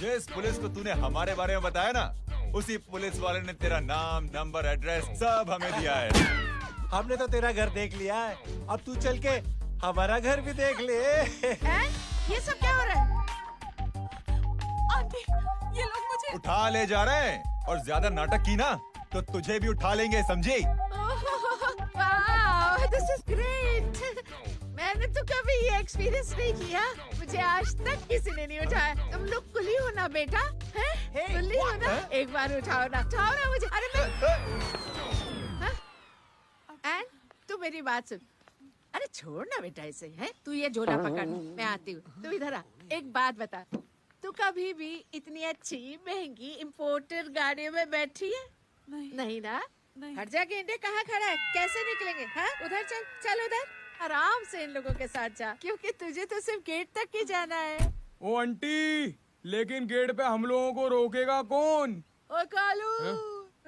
जिस पुलिस को तूने हमारे बारे में बताया ना, उसी पुलिस वाले ने तेरा नाम, नंबर, एड्रेस सब हमें दिया है। हमने तो तेरा घर देख लिया है, अब तू चल के हमारा घर भी देख ले। ये सब क्या हो रहा है? आंटी, ये लोग मुझे उठा ले जा रहे हैं, और ज्यादा नाटक की ना तो तुझे भी उठा लेंगे, समझी? This is great. मैंने तो कभी ये एक्सपीरियंस नहीं किया, मुझे आज तक किसी ने नहीं उठाया। तुम लोग कुली हो ना बेटा, हैं? कुली हो ना? एक बार उठाओ ना मुझे। अरे मैं एंड तू मेरी बात सुन। अरे छोड़ ना बेटा इसे, है? तू ये झोला पकड़, मैं आती हूँ। तू इधर आ, एक बात बता, तू कभी भी इतनी अच्छी महंगी इम्पोर्टेड गाड़ियों में बैठी है? नहीं ना? हट जा गेंडे, कहाँ खड़ा है? कैसे निकलेंगे? हाँ, उधर चल, चल उधर। आराम से इन लोगों के साथ जा, क्योंकि तुझे तो सिर्फ गेट तक ही जाना है। ओ आंटी, लेकिन गेट पे हम लोगों को रोकेगा कौन? ओ कालू,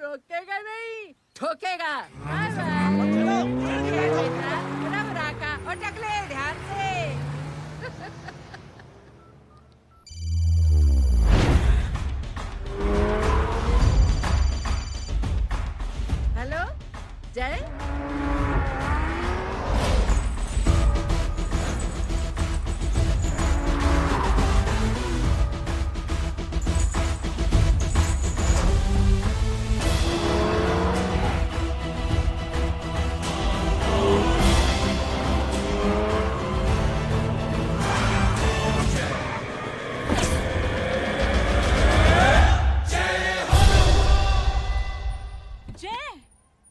रोकेगा नहीं, ठोकेगा। Bye bye. और टकले ध्यान से। हेलो जय।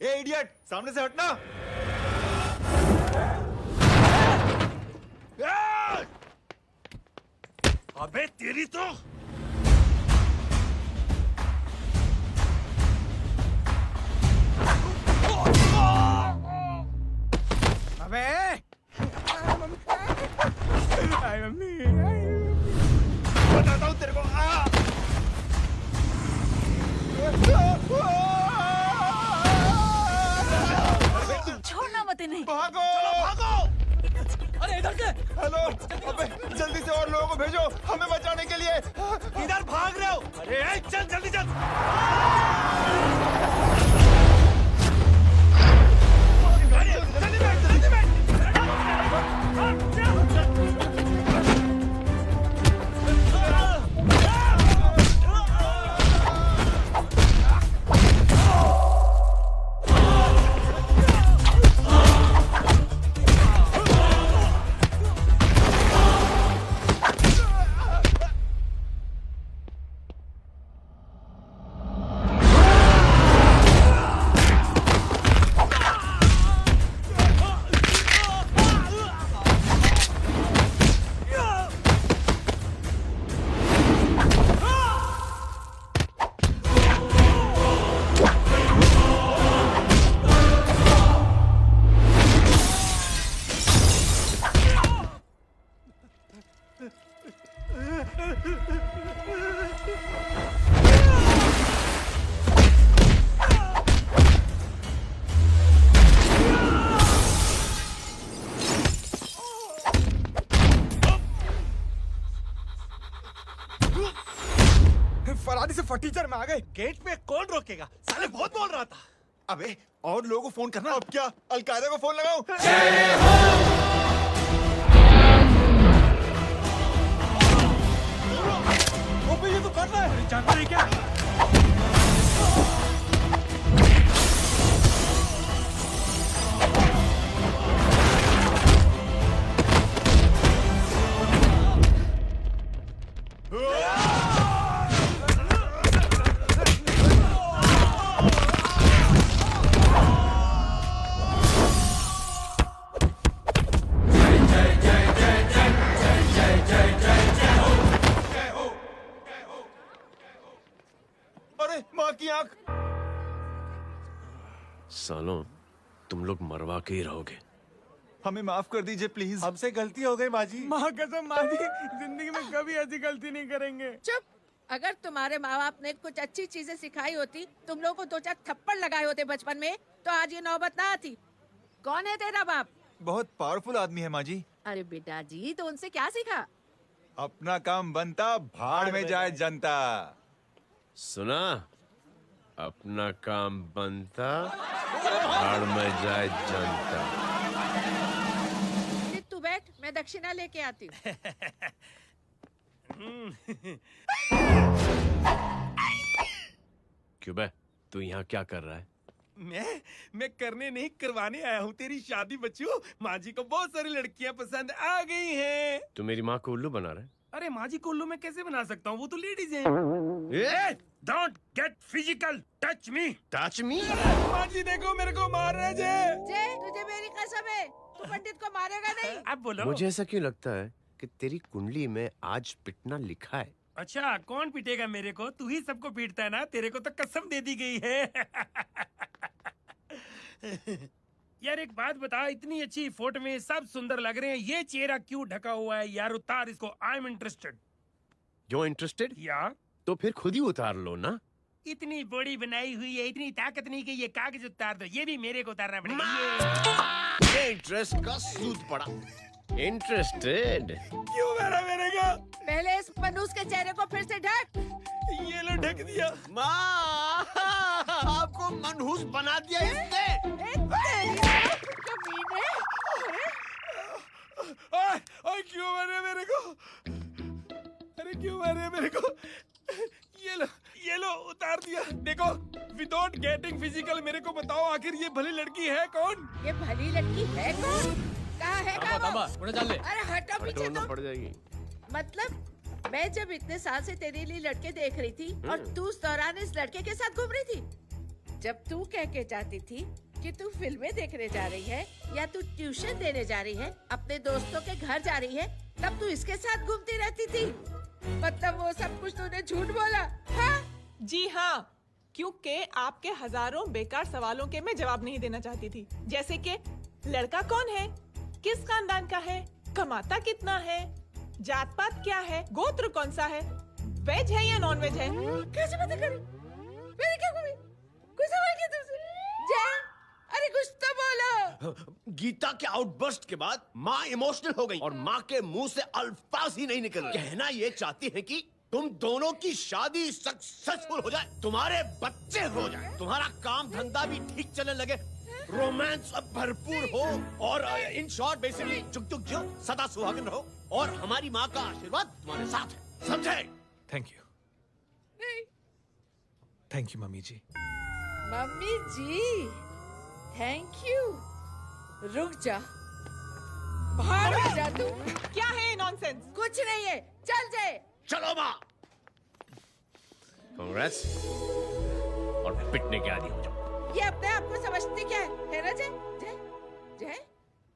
ए इडियट, सामने से हटना। अबे तेरी तो अबे आई मम्मी, बताता हूँ तेरे को। छोड़ना मत इन्हें। भागो, भागो। अरे इधर से। हेलो, अबे जल्दी से और लोगों को भेजो हमें बचाने के लिए। इधर भाग रहे हो? अरे चल जल्दी चल। फरारी से फटीचर में आ गए। गेट पे कौन रोकेगा? साले बहुत बोल रहा था। अबे और लोगों को फोन करना। अब क्या अलकायदा को फोन लगाऊं? वो ये तो कर रहा है, जानता नहीं क्या? अरे माँ की आंख। सालों, तुम लोग मरवा के ही रहोगे। हमें माफ कर दीजिए प्लीज। हमसे गलती हो गई माजी। माँ कसम माजी, जिंदगी में कभी ऐसी गलती नहीं करेंगे। चुप। अगर तुम्हारे माँ बाप ने कुछ अच्छी चीजें सिखाई होती, तुम लोगों को 2-4 थप्पड़ लगाए होते बचपन में, तो आज ये नौबत ना आती। कौन है तेरा बाप? बहुत पावरफुल आदमी है माँ जी। अरे बेटा जी, तो उनसे क्या सीखा? अपना काम बनता, भाड़ में जाए जनता। सुना? अपना काम बनता, भाड़ में जाए जनता। तू बैठ, मैं दक्षिणा लेके आती हूँ। क्यों बे? तू यहाँ क्या कर रहा है? मैं करने नहीं करवाने आया हूँ तेरी शादी बच्चू। माँ जी को बहुत सारी लड़कियाँ पसंद आ गई हैं। तू मेरी माँ को उल्लू बना रहा है? अरे माँ जी को उल्लू मैं कैसे बना सकता हूँ, वो तो लेडीज हैं। Don't get physical, touch me. Touch me? माँ जी देखो मेरे को मार रहे जय। तुझे मेरी कसम है, तू पंडित को मारेगा नहीं। आप बोलो। मुझे ऐसा क्यों लगता है कि तेरी कुंडली में आज पिटना लिखा है? अच्छा कौन पीटेगा मेरे को? तू ही सबको पीटता है ना, तेरे को तो कसम दे दी गई है। यार एक बात बता, इतनी अच्छी फोटो में सब सुंदर लग रहे हैं, ये चेहरा क्यों ढका हुआ है यार? उतार इसको, I am interested. You interested? या तो फिर खुद ही उतार लो ना। इतनी बॉडी बनाई हुई है, इतनी ताकत नहीं कि ये कागज उतार दो, ये भी मेरे को उतारना पड़ेगा। ये इंटरेस्ट का सूद पड़ा। इंटरेस्टेड? क्यों मारा मेरे को? पहले इस मनूस के चेहरे को फिर से ढक। ये लो ढक दिया। माँ, आपको मनहूस बना दिया इसने। ओए क्यों मारे मेरे को? अरे क्यों मारे मेरे को? ये लो उतार दिया। देखो विदाउट गेटिंग फिजिकल मेरे को बताओ आखिर ये भली लड़की है कौन? ये भली लड़की है कौन? कहाँ है वो? अरे हटो पीछे तो। पड़ जाएगी। मतलब मैं जब इतने साल से तेरे लिए लड़के देख रही थी और तू उस दौरान इस लड़के के साथ घूम रही थी। जब तू कह के जाती थी कि तू फिल्में देखने जा रही है या तू ट्यूशन देने जा रही है, अपने दोस्तों के घर जा रही है, तब तू इसके साथ घूमती रहती थी। मतलब वो सब कुछ तूने झूठ बोला? हाँ? जी हाँ, क्योंकि आपके हजारों बेकार सवालों के मैं जवाब नहीं देना चाहती थी। जैसे कि लड़का कौन है, किस खानदान का है, कमाता कितना है, जात पात क्या है, गोत्र कौन सा है, वेज है या नॉन वेज है। कैसे बातें करी? मैंने क्या करी? कोई सवाल किया तुमसे? जय, अरे कुछ तो बोलो। गीता के आउटबर्स्ट के बाद माँ इमोशनल हो गई और माँ के मुंह से अल्फाज ही नहीं निकल रहे। कहना ये चाहती है कि तुम दोनों की शादी सक्सेसफुल हो जाए, तुम्हारे बच्चे हो जाए, तुम्हारा काम धंधा भी ठीक चलने लगे, रोमांस अब भरपूर हो और इन शॉर्ट बेसिकली जुग जुग जो सदा सुहागन रहो और हमारी माँ का आशीर्वाद तुम्हारे साथ है, समझे? Thank you. Thank you mummy ji. Mummy ji thank you. रुक जा, बाहर आ जा तू। क्या है नॉनसेंस? कुछ नहीं है, चल जाए। चलो माँ। कांग्रेस और पिटने के आदि हो जाओ। ये अपने आप को समझती क्या है ना जय? जय जय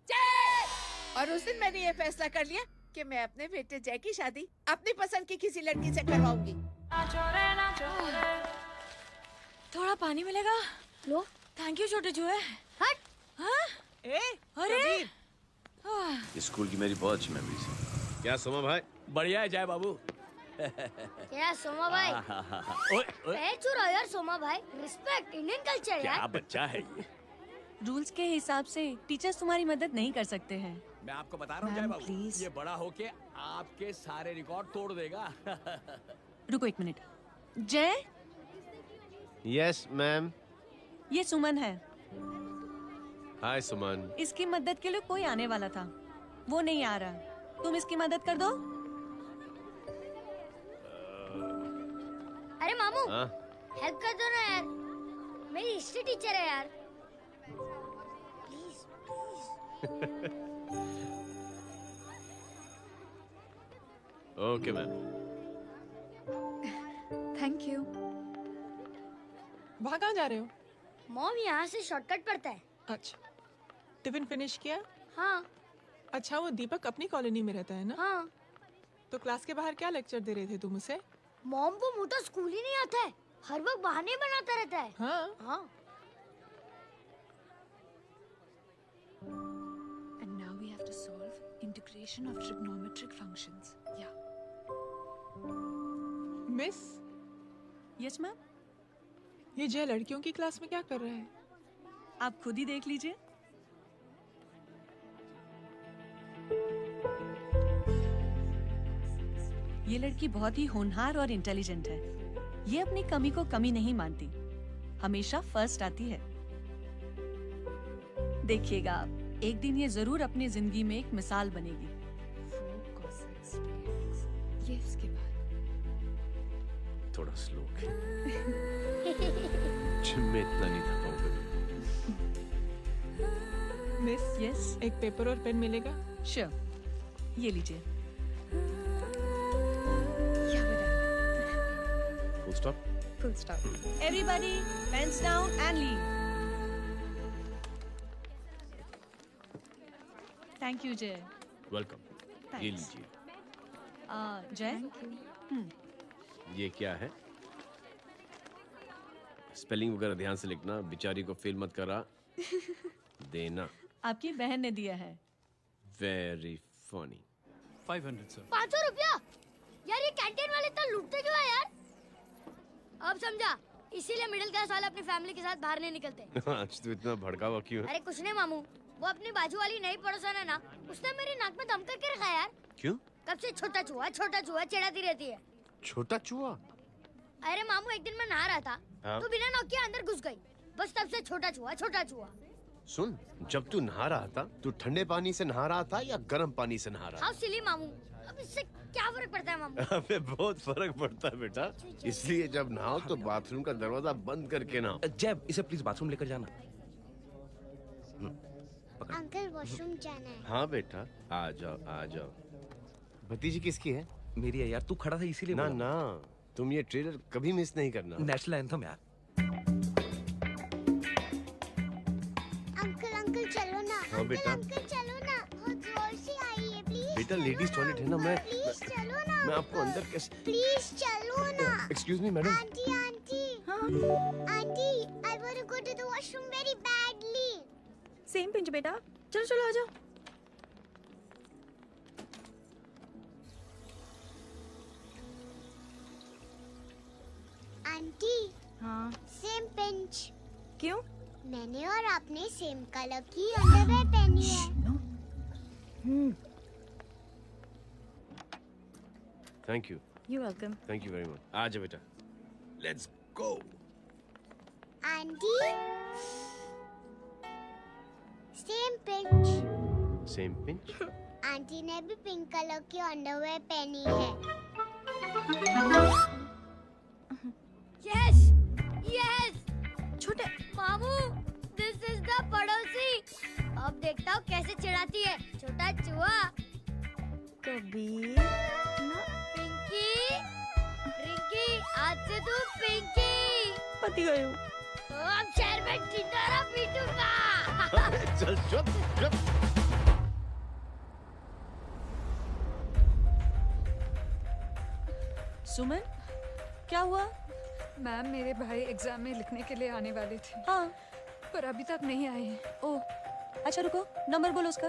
जय। और उस दिन मैंने ये फैसला कर लिया कि मैं अपने बेटे जय की शादी अपनी पसंद की किसी लड़की से करवाऊंगी। थोड़ा पानी मिलेगा? लो। थैंक यू छोटे जुए। हट। हाँ? अरे स्कूल की मेरी बहुत अच्छी मेमोरीज है। क्या सोमा भाई? बढ़िया है जय बाबू। क्या सोमा भाई? पैर छू यार सोमा भाई, रिस्पेक्ट इंडियन कल्चर यार। क्या बच्चा है ये? रूल्स के हिसाब से टीचर्स तुम्हारी मदद नहीं कर सकते हैं। मैं आपको बता रहा हूँ जय बाबू, ये बड़ा होके आपके सारे रिकॉर्ड तोड़ देगा। रुको एक मिनट। जय। Yes ma'am. ये सुमन है। हाय सुमन। इसकी मदद के लिए कोई आने वाला था, वो नहीं आ रहा, तुम इसकी मदद कर दो। अरे मामू हेल्प कर दो ना यार, मेरी हिस्ट्री टीचर है यार, please please. Okay ma'am. Thank you. वहाँ कहाँ जा रहे हो? मॉम यहाँ से शॉर्टकट पड़ता है। अच्छा, टिफिन फिनिश किया? हाँ। अच्छा, वो दीपक अपनी कॉलोनी में रहता है ना? हाँ। तो क्लास के बाहर क्या लेक्चर दे रहे थे तुम उसे? मॉम को मुँह तो स्कूल ही नहीं आता है, हर वक्त बहाने बनाता रहता है। हाँ। हाँ। And now we have to solve integration of trigonometric functions. Yeah. Miss, Yes ma'am. ये जय लड़कियों की क्लास में क्या कर रहा है? आप खुद ही देख लीजिए। ये लड़की बहुत ही होनहार और इंटेलिजेंट है। ये अपनी कमी को कमी नहीं मानती, हमेशा फर्स्ट आती है। देखिएगा आप, एक दिन ये जरूर अपनी जिंदगी में एक मिसाल बनेगी। ये उसके बाद थोड़ा स्लो जिम में इतना नहीं था पाऊंगा। मिस, यस, एक पेपर और पेन मिलेगा? श्योर, ये लीजिए। Full stop. Full stop. Everybody pens down and leave. Thank you Jai. Welcome. ये लीजिए। जय, ये क्या है? स्पेलिंग वगैरह ध्यान से लिखना, बेचारी को फेल मत करा देना। आपकी बहन ने दिया है। Very funny. 500 सर। 500 रुपया? यार ये कैंटीन वाले इतना लूटते क्यों है यार? अब समझा, इसीलिए मिडिल क्लास वाले अपनी फैमिली के साथ बाहर नहीं निकलते। आज तो इतना भड़का हुआ क्यों है? अरे कुछ नहीं मामू, वो अपनी बाजू वाली नई पड़ोसन है ना, उसने मेरी नाक में दम करके रखा यार। क्यों? कब से छोटा चूहा चिढ़ाती रहती है। छोटा चूहा? अरे मामू, एक दिन मैं नहा रहा था, हाँ? तो बिना नॉक के अंदर घुस गई। बस तब से छोटा चूहा। सुन, जब तू नहा रहा था, तू ठंडे पानी से नहा रहा था या गर्म पानी से नहा रहा था? हाउ सिली मामू, अब इससे क्या फर्क पड़ता है मामू? अबे बहुत फर्क पड़ता है बेटा, इसलिए जब नहाओ तो बाथरूम का दरवाजा बंद करके नहाओ। जैब, इसे प्लीज बाथरूम लेकर जाना। अंकल वॉशरूम जाना है। हाँ बेटा, आ जाओ। भतीजी किसकी है? मेरी है यार, तू खड़ा था इसीलिए ना बोला। ना, तुम ये ट्रेलर कभी मिस नहीं करना। नेशनल एंथम यार। अंकल चलो ना। हाँ बेटा। अंकल चलो ना, बहुत जोर से आई है, प्लीज। बेटा लेडीज टॉयलेट है ना, प्लीज चलो ना। मैं आपको अंदर कैसे? प्लीज चलो ना। Excuse me madam. Aunty, I want to go to the washroom very badly. Same pinch बेटा, चलो आ जाओ। आंटी, हाँ, सेम पिंच। क्यों? मैंने और आपने सेम कलर की अंडरवेयर पहनी है। Thank you. You welcome. Thank you very much. आ जाओ बेटा, let's go. Aunty, same pinch. Same pinch? Aunty ने भी पिंक कलर की अंडरवेयर पहनी है। यस छोटे मामू, दिस इज द पड़ोसी। अब देखता हूँ कैसे चिढ़ाती है छोटा चूहा। कबीर पिंकी, रिंकी, आज से तू पिंकी। पति गए हो। अब शहर में ढिंढोरा पीटूंगा। चल चुप। सुमन, क्या हुआ? मैम, मेरे भाई एग्जाम में लिखने के लिए आने वाले थे। हाँ, पर अभी तक नहीं आए हैं। ओह, अच्छा रुको, नंबर बोलो उसका।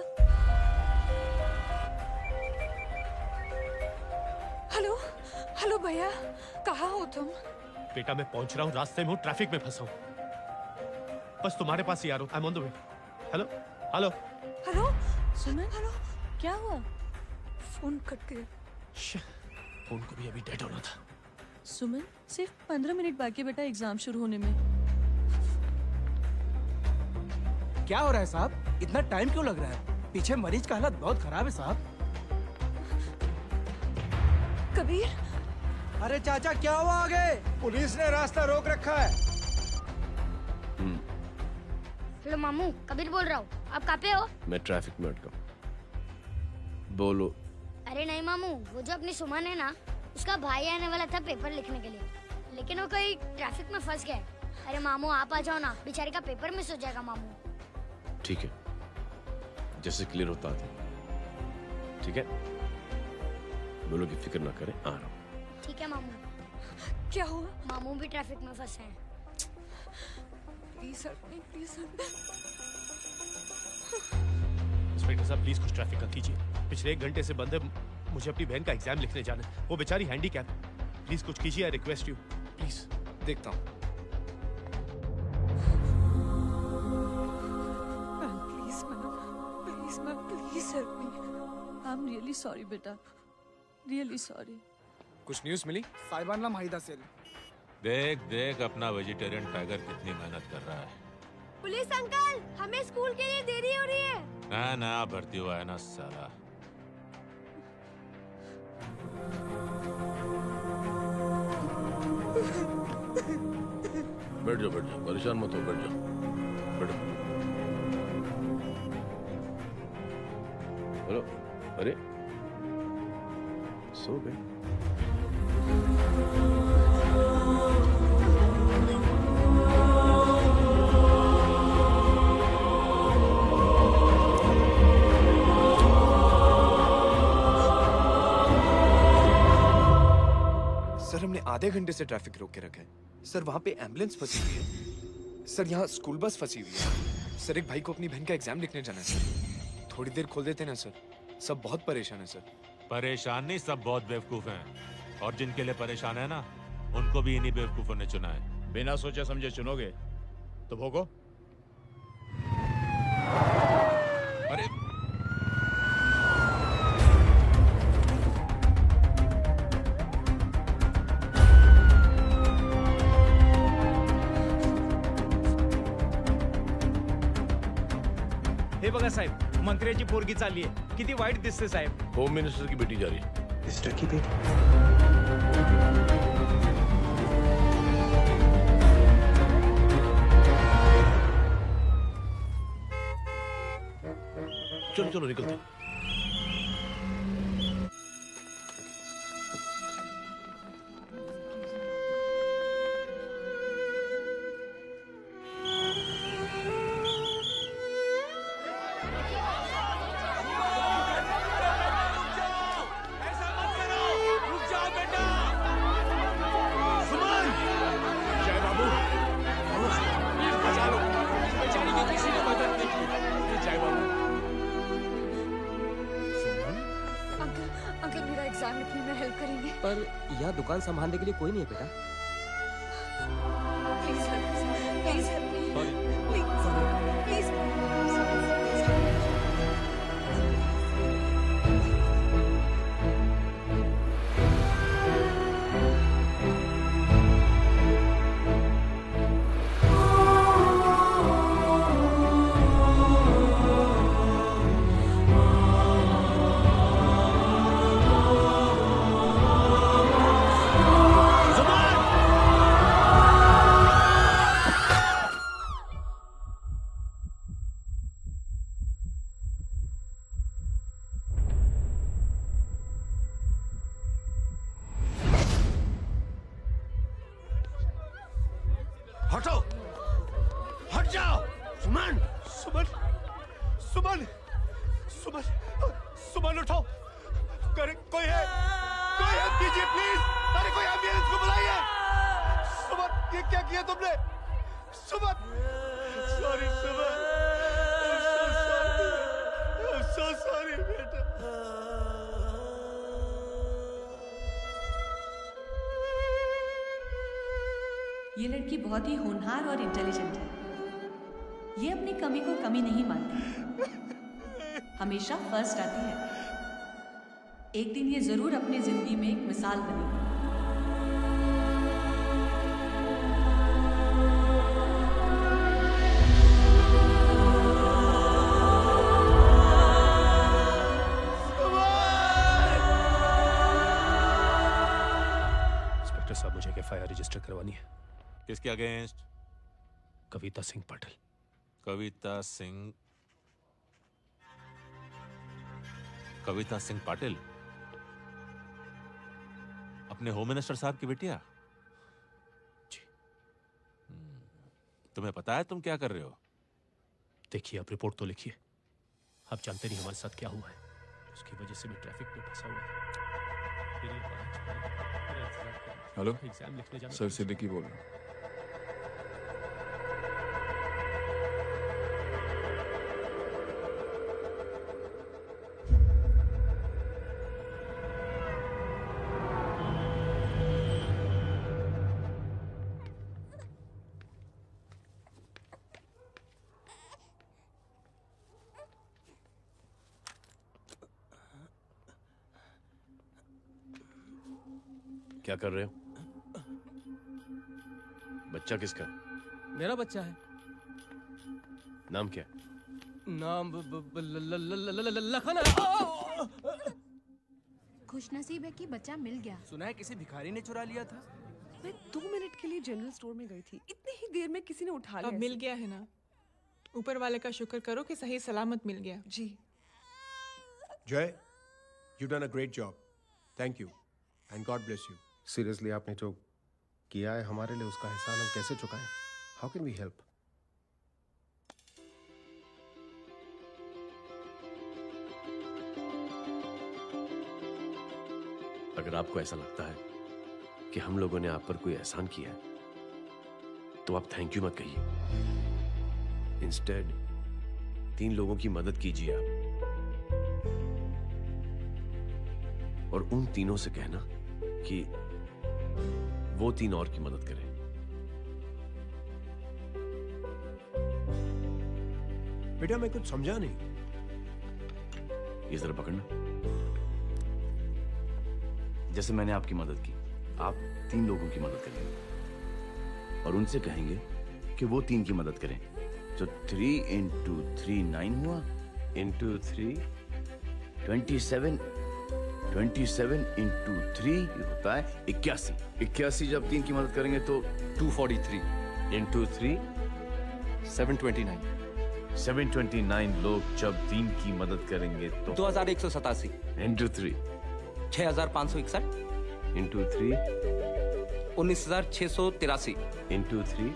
हेलो भैया, कहाँ हो तुम? बेटा मैं पहुंच रहा हूँ, रास्ते में हूँ, ट्रैफिक में फंसा हूँ। बस तुम्हारे पास ही आ रहा हूँ। I am on the way. Hello. Suman, क्या हुआ? फोन कट गया। फोन को भी अभी डेड होना था। सुमन, सिर्फ 15 मिनट बाकी बेटा एग्जाम शुरू होने में। क्या हो रहा है साहब? इतना टाइम क्यों लग रहा है? पीछे मरीज का हालत बहुत खराब है साहब। कबीर, अरे चाचा क्या हुआ आगे? पुलिस ने रास्ता रोक रखा है। हेलो मामू, कबीर बोल रहा हूँ। आप कहाँ पे हो? मैं ट्रैफिक में अटका। बोलो। अरे नहीं मामू, वो जो अपनी सुमन है ना, उसका भाई आने वाला था पेपर लिखने के लिए, लेकिन वो कहीं ट्रैफिक में फंस गया। अरे मामू आप आ जाओ ना, बेचारी का पेपर मिस हो जाएगा मामू। ठीक है, जैसे क्लियर होता है। ठीक है, बोलो कि फिक्र ना करें, आ रहा हूँ। ठीक है मामू। क्या हुआ? मामू भी ट्रैफिक में फंसे हैं। प्लीज इंस्पेक्टर साहब प्लीज कुछ ट्रैफिक का कीजिए। पिछले 1 घंटे से बंद है, मुझे अपनी बहन का एग्जाम लिखने जाना है। वो बेचारी हैंडीकैप। प्लीज कुछ कीजिए, आई रिक्वेस्ट यू प्लीज। देखता हूँ। Please help me. I am really sorry बेटा, रियली सॉरी। कुछ न्यूज़ मिली? साहिबाना माहिदा सेल। देख देख अपना वेजिटेरियन टाइगर कितनी मेहनत कर रहा है। पुलिस अंकल, हमें स्कूल के लिए देरी हो रही है। ना भर्ती हुआ है ना साला। बैठ जाओ परेशान मत हो, बैठ जाओ बैठो। हेलो, अरे सो गए? सर हमने आधे घंटे से ट्रैफिक रोक के रखा है। सर वहाँ पे एम्बुलेंस फंसी हुई है। सर यहाँ स्कूल बस फंसी हुई है। सर एक भाई को अपनी बहन का एग्जाम लिखने जाना है सर। थोड़ी देर खोल देते ना सर। सब बहुत परेशान है सर। परेशान नहीं, सब बहुत बेवकूफ हैं। और जिनके लिए परेशान है ना, उनको भी इन्हीं बेवकूफों ने चुना है। बिना सोचे समझे चुनोगे तो भोगो। अरे हे बघा साहेब, मंत्र्याची पोरगी चालली आहे. किती वाईट दिसते साहेब. होम मिनिस्टर की बेटी जा रही है। मिनिस्टर की बेटी? चलो निकलते हैं। अंकल मेरा एग्जाम लिखने में हेल्प करेंगे? पर यहाँ दुकान संभालने के लिए कोई नहीं है बेटा। प्लीज हटो, हट जाओ। सुमन, सुमन, सुमन, सुमन, सुमन उठो। कोई है? कोई हेल्प कीजिए प्लीज। अरे कोई एम्बुलेंस को बुलाइए। सुमन, ये क्या किया तुमने? Suman, sorry Suman, I'm so sorry बेटा। ये लड़की बहुत ही होनहार और इंटेलिजेंट है। ये अपनी कमी को कमी नहीं मानती, हमेशा फर्स्ट आती है। एक दिन ये जरूर अपनी जिंदगी में एक मिसाल बनेगी। इंस्पेक्टर साहब, मुझे एफआईआर रजिस्टर करवानी है। किसके अगेंस्ट? कविता सिंह पाटिल। कविता सिंह पाटिल? अपने होम मिनिस्टर साहब की बेटिया? जी। तुम्हें पता है तुम क्या कर रहे हो? देखिए, आप रिपोर्ट तो लिखिए। आप जानते नहीं हमारे साथ क्या हुआ है। उसकी वजह से मैं ट्रैफिक में फंसा हुआ था। हेलो एग्जाम लिखने जाना। सर सिद्दीकी बोल रहा हूँ। क्या कर रहे हो? बच्चा किसका? मेरा बच्चा है। नाम क्या? नाम लखन है। खुशनसीब है कि बच्चा मिल गया। सुना है किसी भिखारी ने चुरा लिया था। मैं 2 मिनट के लिए जनरल स्टोर में गई थी, इतनी ही देर में किसी ने उठा लिया। अब मिल गया है ना, ऊपर वाले का शुक्र करो कि सही सलामत मिल गया। जी। जय, you done a great job, thank you and God bless you. Seriously आपने जो किया है हमारे लिए, उसका एहसान हम कैसे चुकाएं? How can we help? अगर आपको ऐसा लगता है कि हम लोगों ने आप पर कोई एहसान किया है, तो आप थैंक यू मत कहिए। इंस्टेड 3 लोगों की मदद कीजिए आप, और उन तीनों से कहना कि वो 3 और की मदद करें। बेटा मैं कुछ समझा नहीं। ये जरा पकड़ना। जैसे मैंने आपकी मदद की, आप 3 लोगों की मदद करेंगे और उनसे कहेंगे कि वो 3 की मदद करें। तो 3 into 3 9 हुआ, into 3 27 into 3 होता है 81। 81 जब 3 की मदद करेंगे तो 243 into 3 729। 729 लोग जब 3 की मदद करेंगे तो 2187 into 3 6561 into 3 19683 into 3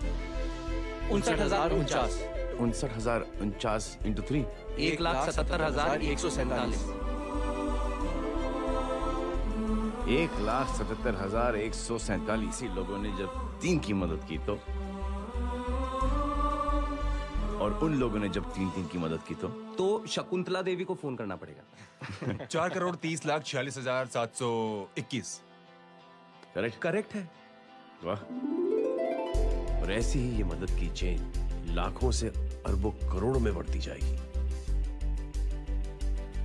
59049 59049 into 3 1,77,147 1,77,147 लोगों ने जब 3 की मदद की तो, और उन लोगों ने जब 3 की मदद की तो शकुंतला देवी को फोन करना पड़ेगा। 4,30,46,721। करेक्ट है। वाह। और ऐसी ही ये मदद की चेन लाखों से अरबों करोड़ों में बढ़ती जाएगी।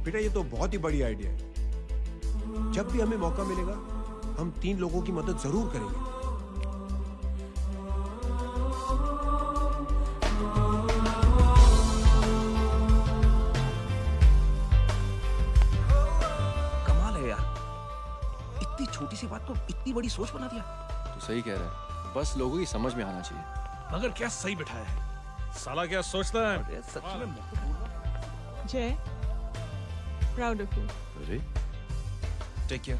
बेटा ये तो बहुत ही बड़ी आइडिया है। जब भी हमें मौका मिलेगा हम 3 लोगों की मदद जरूर करेंगे। कमाल है यार, इतनी छोटी सी बात को इतनी बड़ी सोच बना दिया। तू सही कह रहा है, बस लोगों की समझ में आना चाहिए। मगर क्या सही बिठाया है, साला क्या सोचता है। सच में जय, प्राउड ऑफ यू। अरे टेक केयर।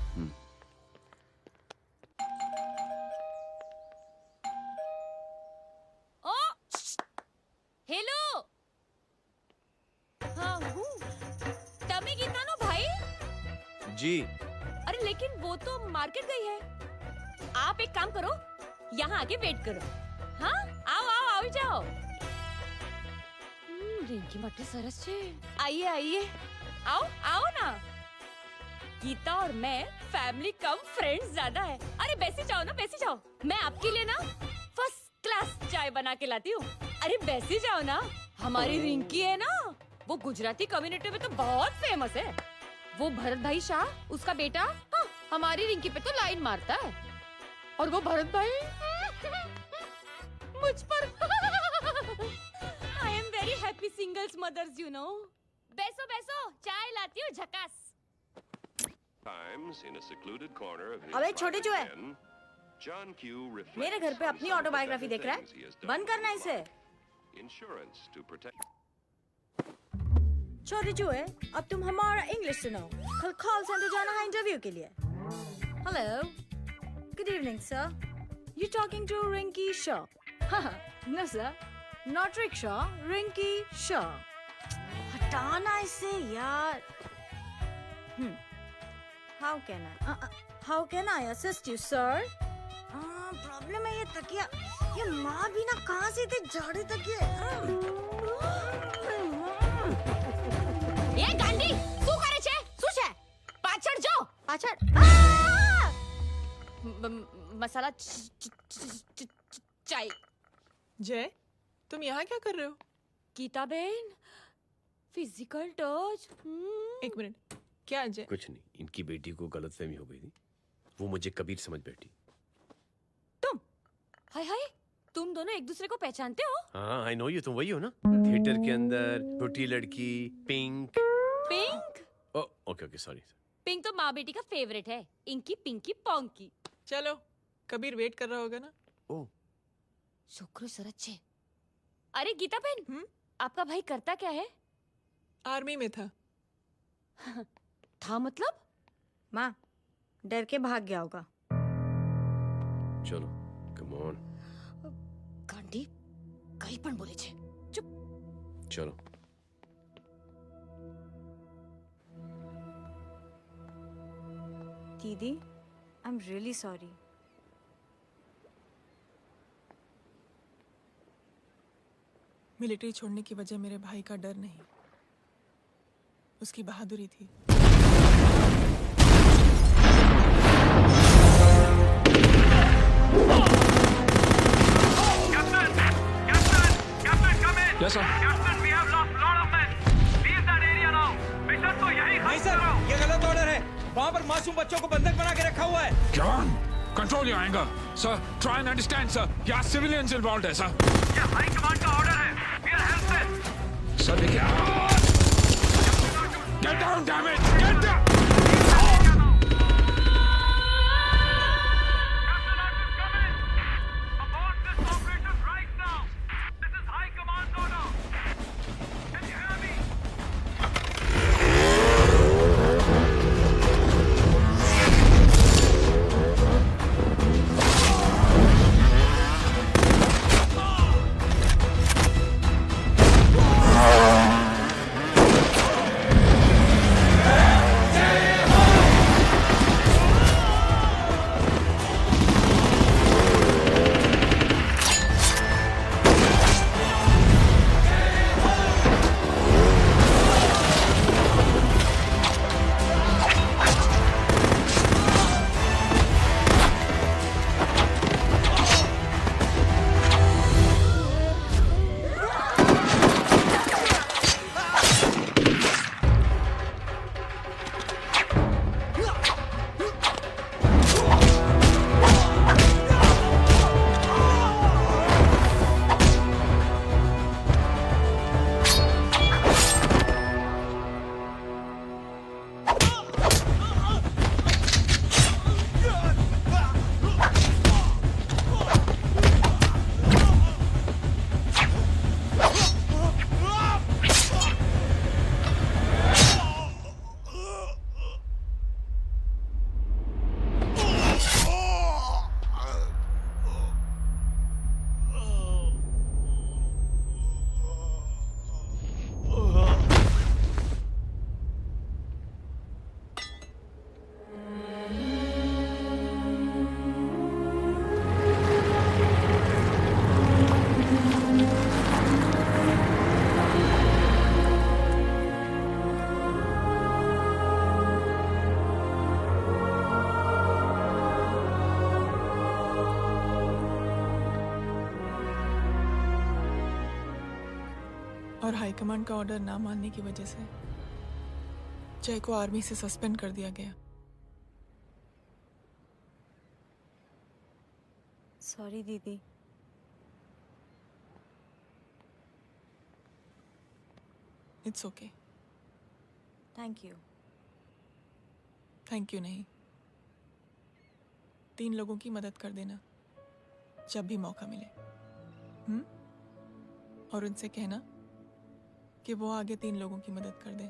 ओ हेलो, हाँ हूँ। तमी कितना नो भाई? जी। अरे लेकिन वो तो मार्केट गई है। आप एक काम करो, यहाँ आके वेट करो। हाँ आओ आओ आओ जाओ। रिंकी मटे सरस छे। आइए आइए, आओ आओ ना। गीता और मैं फैमिली कम फ्रेंड्स ज्यादा है। अरे बैसी जाओ ना, बैसी जाओ। मैं आपके लिए ना फर्स्ट क्लास चाय बना के लाती हूँ। अरे बैसी जाओ ना। हमारी रिंकी है ना, वो गुजराती कम्युनिटी में तो बहुत फेमस है। वो भरत भाई शाह, उसका बेटा, हाँ, हमारी रिंकी पे तो लाइन मारता है। और वो भरत भाई मुझ पर। I am very happy singles mothers you know. बैसो बैसो, चाय लाती हूँ झकास। अबे छोटे जो है, मेरे घर पे अपनी ऑटोबायोग्राफी देख रहा है, बंद करना इसे। छोटे जो है, अब तुम हमारा इंग्लिश सुनो। कल कॉल सेंटर जाना है इंटरव्यू के लिए। Hello, good evening sir, you talking to Rinki Shaw? No sir, not rickshaw, Rinki Shaw. हटाना इसे यार। How can I assist you, sir? Problem है ये तकिया, ये माँ भी ना कहाँ से इतने झाड़ू तकिए। ये गांडी, શું કરે છે? શું છે? પાછળ જો, પાછળ। मसाला चाय। जय, तुम यहाँ क्या कर रहे हो? गीता बहन, फिजिकल टच। एक मिनट, क्या जय? कुछ नहीं, इनकी बेटी को गलतफहमी हो गई थी, वो मुझे कबीर समझ बैठी। हाय हाय, तुम दोनों एक दूसरे को पहचानते हो? हाँ, आई नो यू, तुम वही हो ना? थिएटर के अंदर छोटी लड़की pink. Pink? Okay okay, sorry. Pink तो माँ बेटी का फेवरेट है। Inky pinky ponky. चलो, कबीर वेट कर रहा होगा ना? ओह, शुक्र सरच्चे। अरे गीता बहन, आपका भाई करता क्या है? आर्मी में था। था मतलब? माँ, डर के भाग गया होगा। चलो, कम ऑन। गांडी, कहीं पण बोले छे। चुप। चलो। दीदी, I am really sorry. Military छोड़ने की वजह मेरे भाई का डर नहीं, उसकी बहादुरी थी। Yes, sir. Captain, we have lost lot of men. Leave that area now. Mission तो यही नहीं सर, ये गलत ऑर्डर है। वहाँ पर मासूम बच्चों को बंधक बना के रखा हुआ है। John, control your anger. Sir, try and understand, sir. यहाँ civilians involved है, sir. ये हाई कमांड का ऑर्डर है। We are helpless. Sir, देखिए। Get down, damn it! Get down! और हाईकमांड का ऑर्डर ना मानने की वजह से जय को आर्मी से सस्पेंड कर दिया गया। सॉरी दीदी। It's okay. Thank you. Thank you नहीं, 3 लोगों की मदद कर देना जब भी मौका मिले। और उनसे कहना कि वो आगे 3 लोगों की मदद कर दे।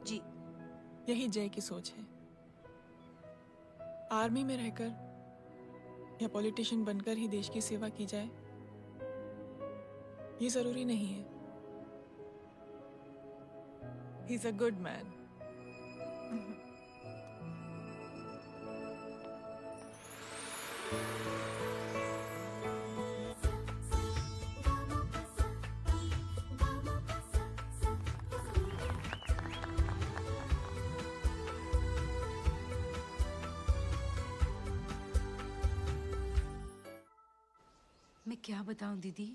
जी। यही जय की सोच है। आर्मी में रहकर या पॉलिटिशियन बनकर ही देश की सेवा की जाए, ये जरूरी नहीं है। He is a good man. मैं क्या बताऊं दीदी,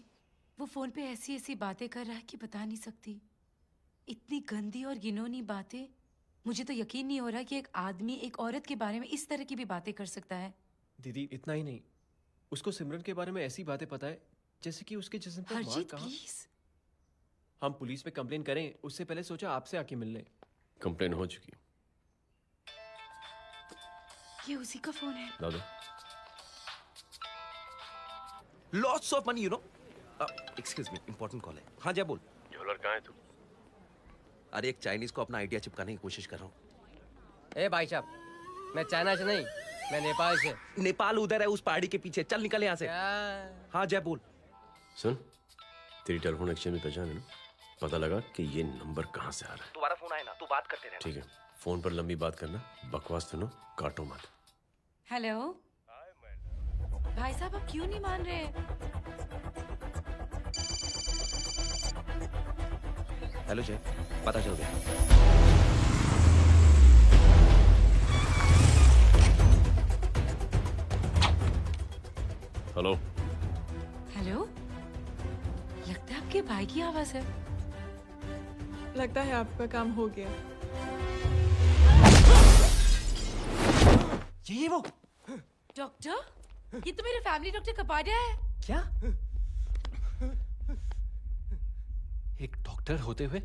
वो फोन पे ऐसी ऐसी बातें कर रहा है कि बता नहीं सकती। इतनी गंदी और घिनौनी बातें मुझे तो यकीन नहीं हो रहा कि एक आदमी एक औरत के बारे में इस तरह की भी बातें कर सकता है। दीदी इतना ही नहीं, उसको सिमरन के बारे में ऐसी बातें पता है जैसे कि उसके जिस्म पर मार हरजीत कहाँ। प्लीज। हम पुलिस में कंप्लेन करें उससे पहले सोचा आपसे आके मिल लें। कंप्लेन हो चुकी। ये उसी का फोन है। दादा lots of money you know. Excuse me, important call है। हाँ जय बोल। ज्वेलर कहाँ है तू? अरे एक चाइनीज को अपना आइडिया चिपकाने की कोशिश कर रहा हूँ। ए भाई साहब, मैं चाइना से नहीं, मैं नेपाल से। नेपाल उधर है उस पहाड़ी के पीछे, चल निकल यहाँ से। हाँ जय बोल। सुन, तेरी टेलीफोन एक्सचेंज में पहचान है ना? पता लगा कि ये नंबर कहाँ से आ रहा है। तुम्हारा फोन आए ना, तू बात करते रहना। ठीक है, फोन पर लंबी बात करना, बकवास सुनो, काटो मत। हेलो भाई साहब, आप क्यों नहीं मान रहे? हेलो जय, पता चल गया। हेलो हेलो, लगता है आपके भाई की आवाज है। लगता है आपका काम हो गया। ये वो डॉक्टर, ये तो मेरे फैमिली डॉक्टर कपाडिया है। क्या? एक डॉक्टर होते हुए?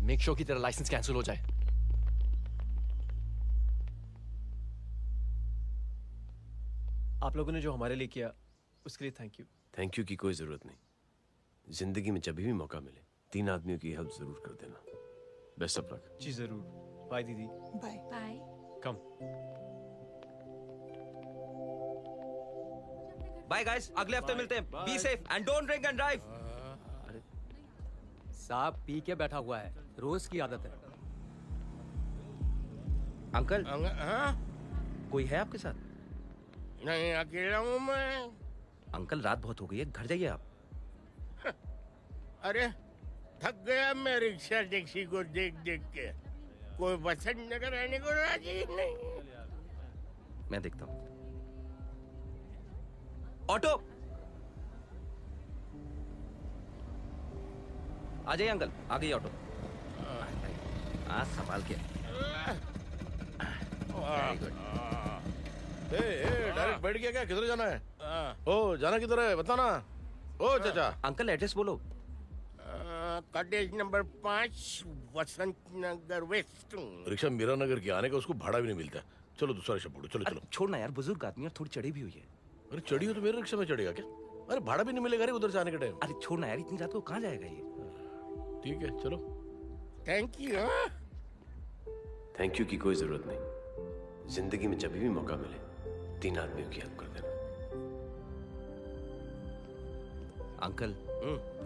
मेक श्योर कि तेरा लाइसेंस कैंसिल हो जाए। आप लोगों ने जो हमारे लिए किया उसके लिए थैंक यू। थैंक यू की कोई जरूरत नहीं। जिंदगी में जब भी मौका मिले 3 आदमियों की हेल्प जरूर कर देना। Best of luck. जी जरूर। बाय दीदी। Bye bye. Come. Bye guys, अगले हफ्ते मिलते हैं। Be safe and don't drink and drive. साहब पी के बैठा हुआ है, रोज की आदत है। अंकल हाँ? कोई है आपके साथ? नहीं, अकेला हूँ मैं। अंकल रात बहुत हो गई है, घर जाइए आप। अरे थक गया मैं रिक्शा टैक्सी को देख देख के। कोई वसंत नगर रहने को राजी नहीं। मैं देखता हूँ। ऑटो आ जाइए अंकल, आ गई ऑटो। हाँ संभाल के। Very good. डायरेक्ट बैठ गया क्या? किधर जाना है? ओ जाना किधर है बता ना। ओ चाचा। अंकल एड्रेस बोलो। कॉटेज नंबर 5 वसंत नगर वेस्ट। रिक्शा मीरा नगर के आने का उसको भाड़ा भी नहीं मिलता। चलो दूसरा रिक्शा पकड़ो। चलो चलो। छोड़ना यार, बुजुर्ग आदमी और थोड़ी चढ़ी भी हुई है। अरे चढ़ी हो तो मेरे रिक्शा में चढ़ेगा क्या? अरे भाड़ा भी नहीं मिलेगा रे उधर से आने के टाइम। अरे छोड़ना यार, इतनी रात को कहाँ जाएगा ये? ठीक है चलो। Thank you. थैंक यू की कोई जरूरत नहीं। जिंदगी में जब भी मौका मिले 3 आदमियों की हेल्प कर देना। अंकल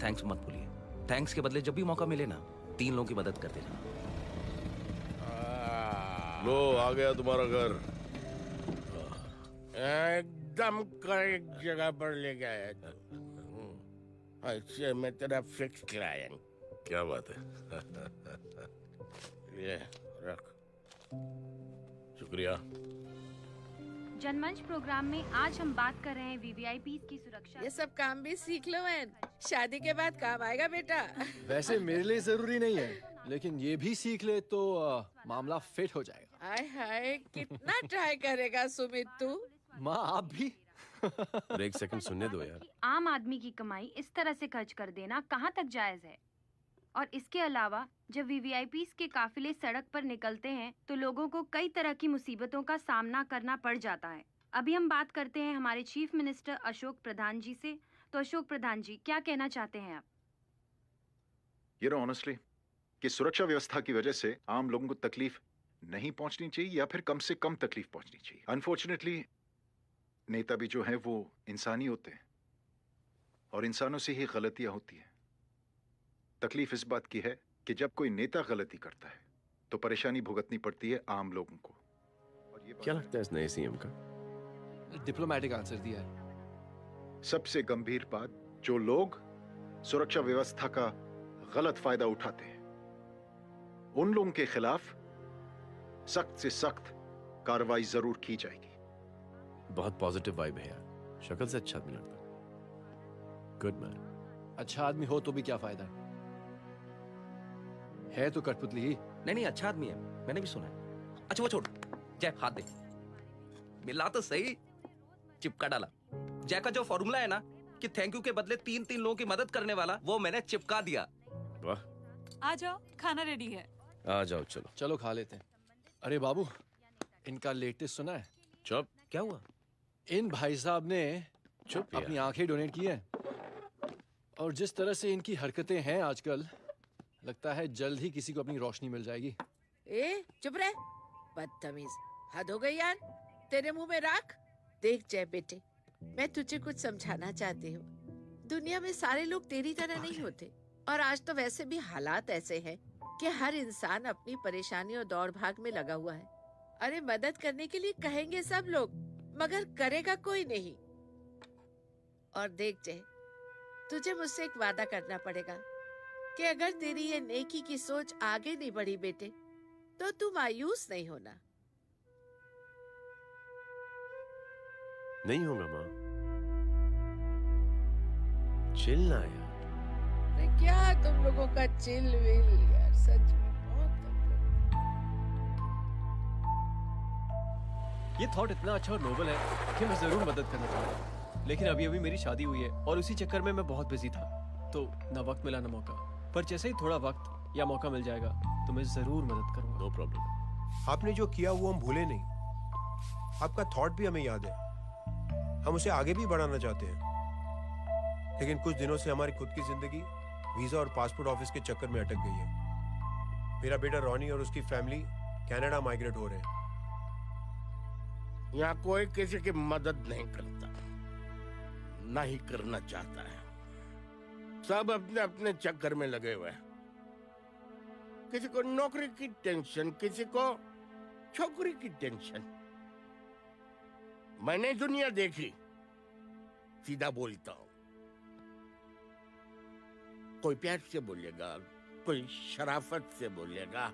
थैंक्स मत भूलिए। थैंक्स के बदले जब भी मौका मिले ना 3 लोगों की मदद कर देना। लो आ गया तुम्हारा घर। एकदम करेक्ट जगह पर ले गया तू। अच्छा मैं तेरा फिक्स क्लाइंट। क्या बात है। ये रख। शुक्रिया। जनमंच प्रोग्राम में आज हम बात कर रहे हैं वीवीआईपी की सुरक्षा। ये सब काम भी सीख लो मैन, शादी के बाद काम आएगा बेटा। वैसे मेरे लिए जरूरी नहीं है, लेकिन ये भी सीख ले तो मामला फिट हो जाएगा। हाय हाय कितना ट्राई करेगा सुमित तू। माँ आप भी। अरे 1 सेकंड सुनने दो यार। आम आदमी की कमाई इस तरह से खर्च कर देना कहाँ तक जायज है? और इसके अलावा जब वीवीआईपीज़ के काफिले सड़क पर निकलते हैं तो लोगों को कई तरह की मुसीबतों का सामना करना पड़ जाता है। अभी हम बात करते हैं हमारे चीफ मिनिस्टर अशोक प्रधान जी से। तो अशोक प्रधान जी, क्या कहना चाहते हैं आप? You know honestly कि सुरक्षा व्यवस्था की वजह से आम लोगों को तकलीफ नहीं पहुंचनी चाहिए या फिर कम से कम तकलीफ पहुंचनी चाहिए। अनफॉर्चुनेटली नेता भी जो हैं वो इंसानी होते हैं और इंसानों से ही गलतियां होती हैं। तकलीफ इस बात की है कि जब कोई नेता गलती करता है तो परेशानी भुगतनी पड़ती है आम लोगों को। क्या लगता है इस नए सीएम का? डिप्लोमेटिक आंसर दिया है। सबसे गंभीर बात, जो लोग सुरक्षा व्यवस्था का गलत फायदा उठाते हैं उन लोगों के खिलाफ सख्त से सख्त कार्रवाई जरूर की जाएगी। बहुत पॉजिटिव वाइब है यार। शक्ल से अच्छा आदमी लगता है। Good man. अच्छा आदमी हो तो भी क्या फायदा? है तो कठपुतली ही। नहीं नहीं, अच्छा आदमी है, मैंने भी सुना है। अच्छा वो छोड़, जय हाथ दे। मिला तो सही, चिपका डाला। जय का जो फॉर्मूला है ना कि थैंक यू के बदले 3 लोगों की मदद करने वाला, वो मैंने चिपका दिया। वाह, आ जाओ, खाना रेडी है। आ जाओ, चलो चलो खा लेते हैं। अरे बाबू, इनका लेटेस्ट सुना है? चुप। क्या हुआ? इन भाई साहब ने चुप अपनी आंखें डोनेट की हैं, और जिस तरह से इनकी हरकतें हैं आजकल, लगता है जल्द ही किसी को अपनी रोशनी मिल जाएगी। ए चुप रहे, बदतमीज, हद हो गई यार। तेरे मुंह में राख। देख जय बेटे, मैं तुझे कुछ समझाना चाहती हूँ। दुनिया में सारे लोग तेरी तरह नहीं होते, और आज तो वैसे भी हालात ऐसे हैं कि हर इंसान अपनी परेशानी और दौड़ भाग में लगा हुआ है। अरे मदद करने के लिए कहेंगे सब लोग, मगर करेगा कोई नहीं। और देख जय, तुझे मुझसे एक वादा करना पड़ेगा कि अगर तेरी ये नेकी की सोच आगे नहीं बढ़ी बेटे, तो तू मायूस नहीं होना। नहीं होगा माँ, चिल ना यार। अरे क्या तुम लोगों का चिल विल यार, सच में बहुत। ये थॉट इतना अच्छा और नोबल है कि मैं जरूर मदद करना चाहूंगा, लेकिन अभी अभी मेरी शादी हुई है और उसी चक्कर में मैं बहुत बिजी था, तो ना वक्त मिला ना मौका। पर जैसे ही थोड़ा वक्त या मौका मिल जाएगा तो मैं जरूर मदद करूंगा। No problem. आपने जो किया वो हम भूले नहीं, आपका थॉट भी हमें याद है, हम उसे आगे भी बढ़ाना चाहते हैं। लेकिन कुछ दिनों से हमारी खुद की जिंदगी वीजा और पासपोर्ट ऑफिस के चक्कर में अटक गई है। मेरा बेटा रॉनी और उसकी फैमिली कनाडा माइग्रेट हो रहे हैं। यहाँ कोई किसी की मदद नहीं करता, ना ही करना चाहता है। सब अपने अपने चक्कर में लगे हुए हैं। किसी को नौकरी की टेंशन, किसी को छोकरी की टेंशन। मैंने दुनिया देखी, सीधा बोलता हूं। कोई प्यार से बोलेगा, कोई शराफत से बोलेगा,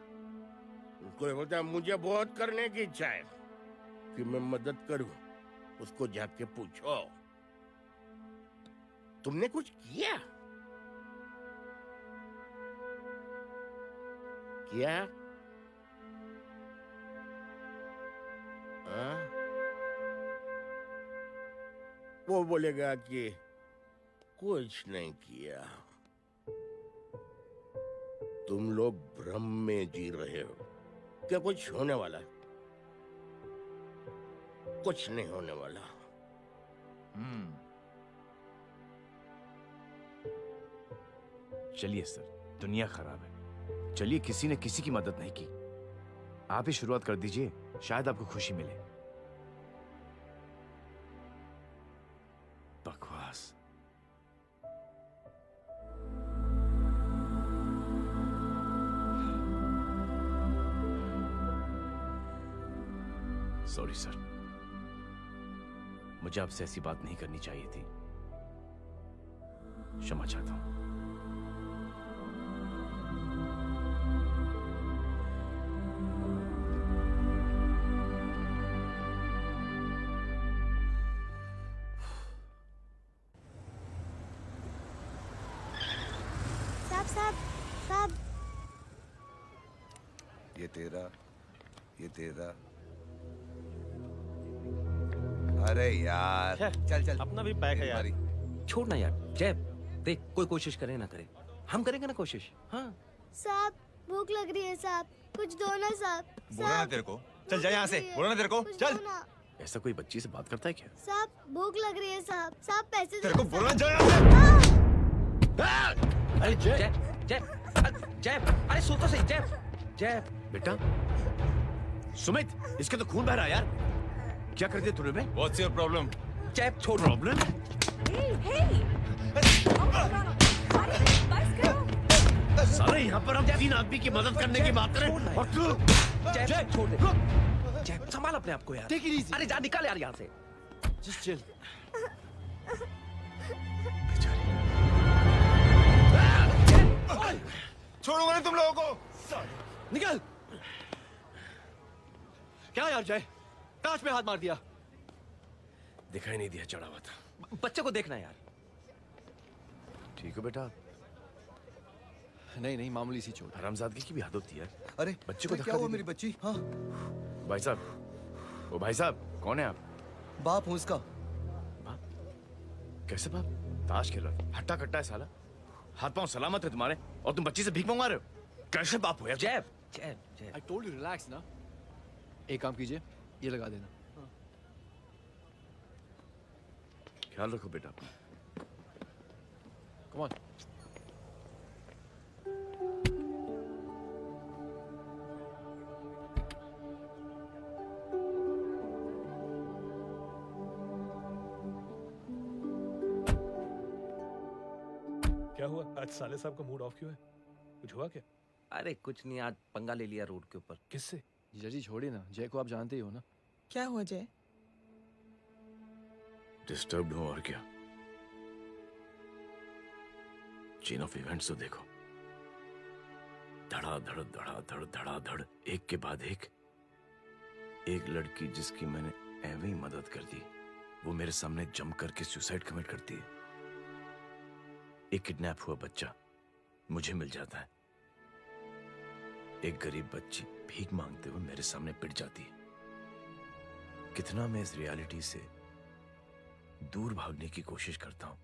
कोई बोलता है मुझे बहुत करने की इच्छा है कि मैं मदद करूं। उसको जाके पूछो, तुमने कुछ किया? क्या? वो बोलेगा कि कुछ नहीं किया। तुम लोग भ्रम में जी रहे हो। क्या कुछ होने वाला है? कुछ नहीं होने वाला। चलिए सर, दुनिया खराब है। चलिए, किसी ने किसी की मदद नहीं की, आप ही शुरुआत कर दीजिए, शायद आपको खुशी मिले। बकवास। सॉरी सर, मुझे आपसे ऐसी बात नहीं करनी चाहिए थी। क्षमा चाहता हूं। साहब, ये तेरा। अरे यार, चल अपना भी पैक है यार। छोड़ ना यार। जय देख, कोई कोशिश करे ना करे, हम करेंगे ना कोशिश। हाँ साहब, भूख लग रही है साहब, कुछ दो ना साहब। बोला ना तेरे को, चल जा यहाँ से। बोला ना तेरे को, चल। ऐसा कोई बच्ची से बात करता है क्या? साहब भूख लग रही है साहब, साहब पैसे तेरे को बोला जा। अरे जय, अरे सो तो सही। जय बेटा, सुमित, इसके तो खून बह रहा है यार। क्या कर दिया तूने? What's your problem? जय छोड़। प्रॉब्लम? सारे यहाँ पर हम 3 आदमी की मदद करने की बात करें और तू। जय छोड़ दे। जय संभाल अपने आप को यार। Take it easy. अरे जा, निकल यार यहाँ से। Just chill. छोड़ूंगा नहीं तुम लोगों को। निकल। क्या यार जय, काश में हाथ मार दिया। दिखाई नहीं दिया, चढ़ा हुआ था। बच्चे को देखना यार। ठीक है बेटा, नहीं नहीं, मामूली सी चोट। हरामजादगी की भी हद होती है। अरे बच्चे को क्या हुआ मेरी बच्ची? हाँ भाई साहब, ओ भाई साहब, कौन है आप? बाप हूँ उसका। कैसे बाप? ताश खेल रहा है, हट्टा कट्टा है साला। हाथ पांव सलामत है तुम्हारे और तुम बच्ची से भीख मंगवा रहे हो? कैसे बाप हो यार? जैब जैब जैब। I told you relax ना। एक काम कीजिए, ये लगा देना। ख्याल रखो बेटा अपना। Come on. क्या हुआ? आज साले साहब का मूड ऑफ क्यों है? कुछ हुआ क्या? अरे कुछ नहीं, आज पंगा ले लिया रोड के ऊपर। किससे? जीजा जी छोड़िए ना, जय को आप जानते ही हो ना। क्या हुआ जय? डिस्टर्ब्ड हो और क्या। चेन ऑफ इवेंट्स तो देखो, धड़ाधड़ धड़ाधड़ धड़ाधड़, एक के बाद एक लड़की जिसकी मैंने ऐਵੇਂ ही मदद कर दी, वो मेरे सामने जंप करके सुसाइड कमिट करती है। एक किडनैप हुआ बच्चा मुझे मिल जाता है। एक गरीब बच्ची भीख मांगते हुए मेरे सामने पिट जाती है। कितना मैं इस रियलिटी से दूर भागने की कोशिश करता हूं।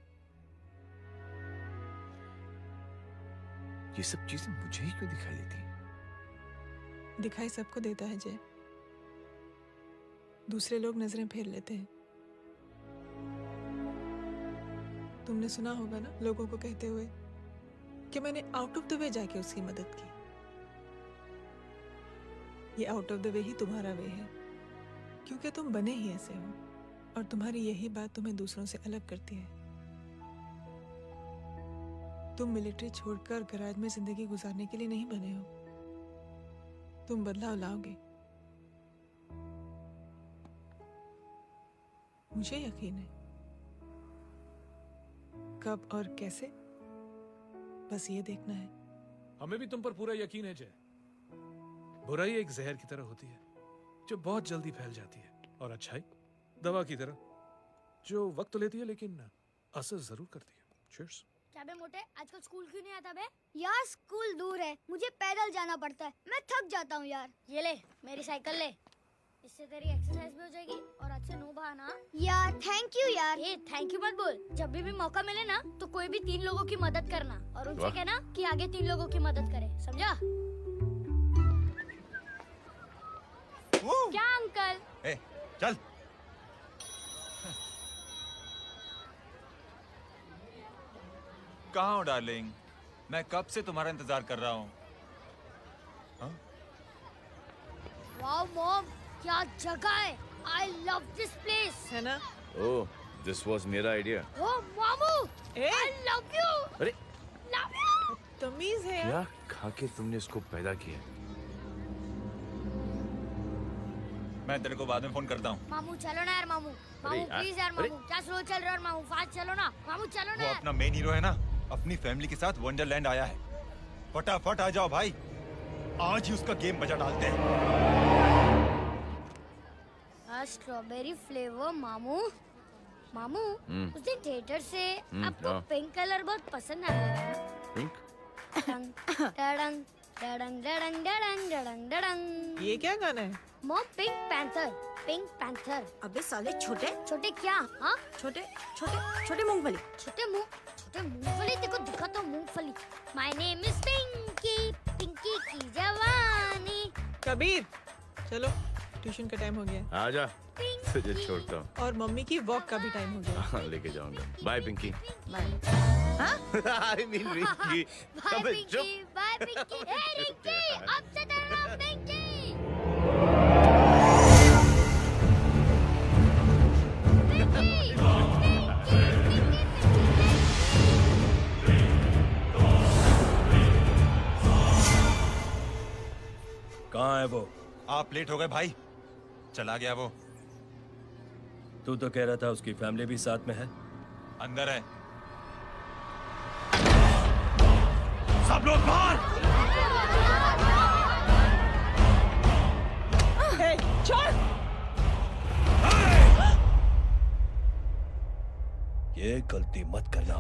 ये सब चीजें मुझे ही क्यों दिखाई देती हैं? दिखाई सबको देता है जय, दूसरे लोग नजरें फेर लेते हैं। तुमने सुना होगा ना लोगों को कहते हुए कि मैंने आउट ऑफ द वे जाके उसकी मदद की। ये आउट ऑफ द वे ही तुम्हारा वे है, क्योंकि तुम बने ही ऐसे हो और तुम्हारी यही बात तुम्हें दूसरों से अलग करती है। तुम मिलिट्री छोड़कर गराज में जिंदगी गुजारने के लिए नहीं बने हो। तुम बदलाव लाओगे, मुझे यकीन है। कब और कैसे, बस ये देखना है। हमें भी तुम पर पूरा यकीन है जय। बुराई एक जहर की तरह होती है जो बहुत जल्दी फैल जाती है, और अच्छाई दवा की तरह जो वक्त तो लेती है लेकिन असर जरूर करती है। Cheers. क्या बे मोटे, आजकल स्कूल क्यों नहीं आता बे? यार स्कूल दूर है, मुझे पैदल जाना पड़ता है, मैं थक जाता हूँ यार। ये ले मेरी साइकिल ले, इससे तेरी एक्सरसाइज भी हो जाएगी और आज से नो बहाना। यार थैंक यू यार। ये थैंक यू मत बोल, जब भी मौका मिले ना तो कोई भी 3 लोगों की मदद करना और उनसे कहना कि आगे 3 लोगों की मदद करे, समझा? क्या अंकल? ए, चल। कहाँ हो डार्लिंग? मैं कब से तुम्हारा इंतजार कर रहा हूँ। वाओ मॉम, क्या जगह है। I love this place. है ना? ओह, दिस वाज मेरा आइडिया। Oh मामू, I love you. अरे Love you. तमीज है क्या खा के तुमने इसको पैदा किया? मैं तेरे को बाद में फोन करता हूँ। मामू चलो ना यार, मामू अरे मामू यार, प्लीज यार, अरे। मामू क्या स्लो चल रहे हो मामू, फास्ट चलो ना मामू, चलो ना वो यार। अपना मेन हीरो है ना, अपनी फैमिली के साथ वंडरलैंड आया है। फटाफट आ जाओ भाई, आज ही उसका गेम बजा डालते हैं। स्ट्रॉबेरी फ्लेवर मामू। मामू हम्म। उस दिन थिएटर से आपको हाँ। पिंक कलर बहुत पसंद आया। पिंक? डडंग डडंग डडंग डडंग डडंग डडंग डडंग। ये क्या गाना है? Mom, pink panther, pink panther. अबे साले छोटे छोटे क्या? हाँ छोटे छोटे छोटे मूंगफली। छोटे मूंगफली, देखो दिखा तो मूंगफली। My name is Pinky, Pinky की जवानी। कबीर चलो, ट्यूशन का टाइम हो गया। आजा, तुझे छोड़ता हूँ। और मम्मी की वॉक का भी टाइम हो गया। हाँ, लेके जाऊंगा। Bye Pinky. I mean Rinky. Bye Pinky, bye Pinky. Hey Rinky, अब से तेरा नाम पिंकी। कहाँ है वो? आप लेट हो गए भाई। चला गया वो। तू तो कह रहा था उसकी फैमिली भी साथ में है। अंदर है। सब लोग बाहर। छोड़। ये गलती मत करना।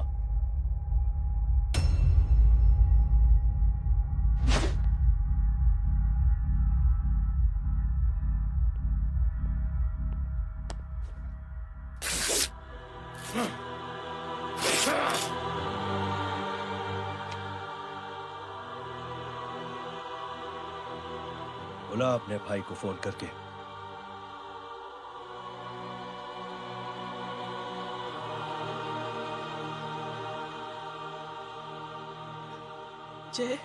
बुला अपने भाई को फोन करके। जय,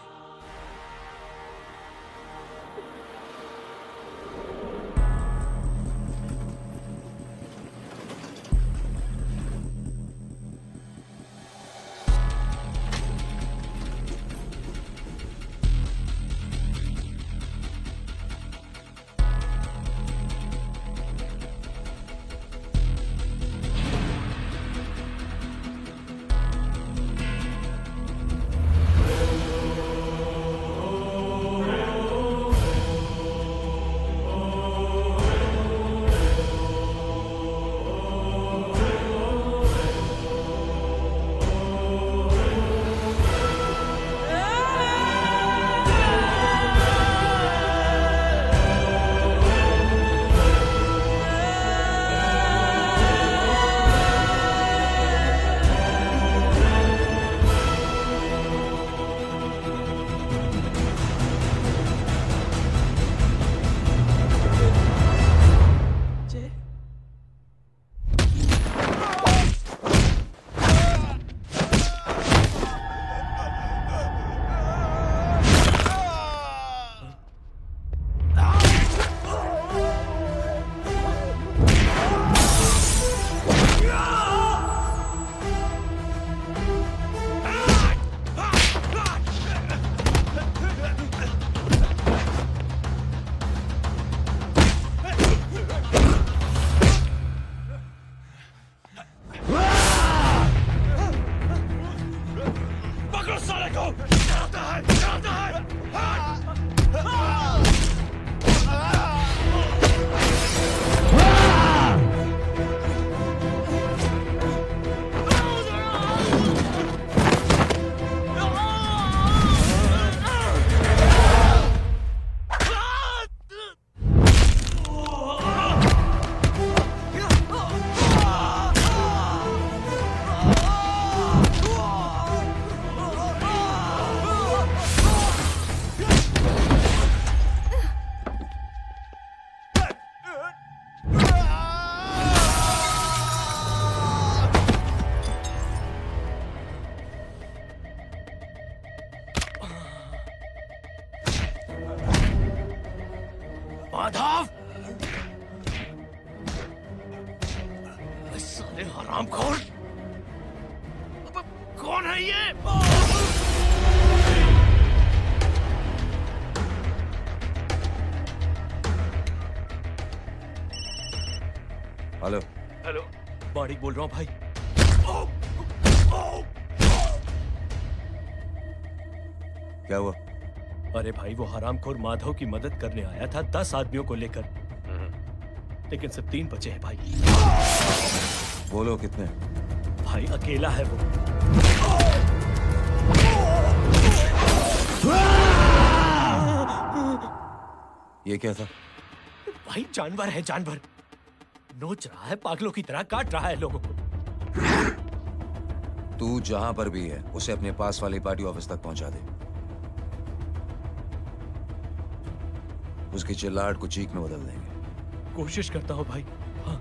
माधव, साले हरामखोर, कौन है ये? हेलो हेलो, माणिक बोल रहा हूँ भाई। क्या हुआ? अरे भाई, वो हरामखोर माधव की मदद करने आया था 10 आदमियों को लेकर, लेकिन सिर्फ 3 बचे हैं भाई। बोलो कितने? भाई अकेला है वो। ये क्या था? भाई जानवर है, जानवर। नोच रहा है, पागलों की तरह काट रहा है लोगों को। तू जहां पर भी है उसे अपने पास वाली पार्टी ऑफिस तक पहुंचा दे। उसकी चिल्लाहट को चीख में बदल देंगे। कोशिश करता हूं भाई। हाँ।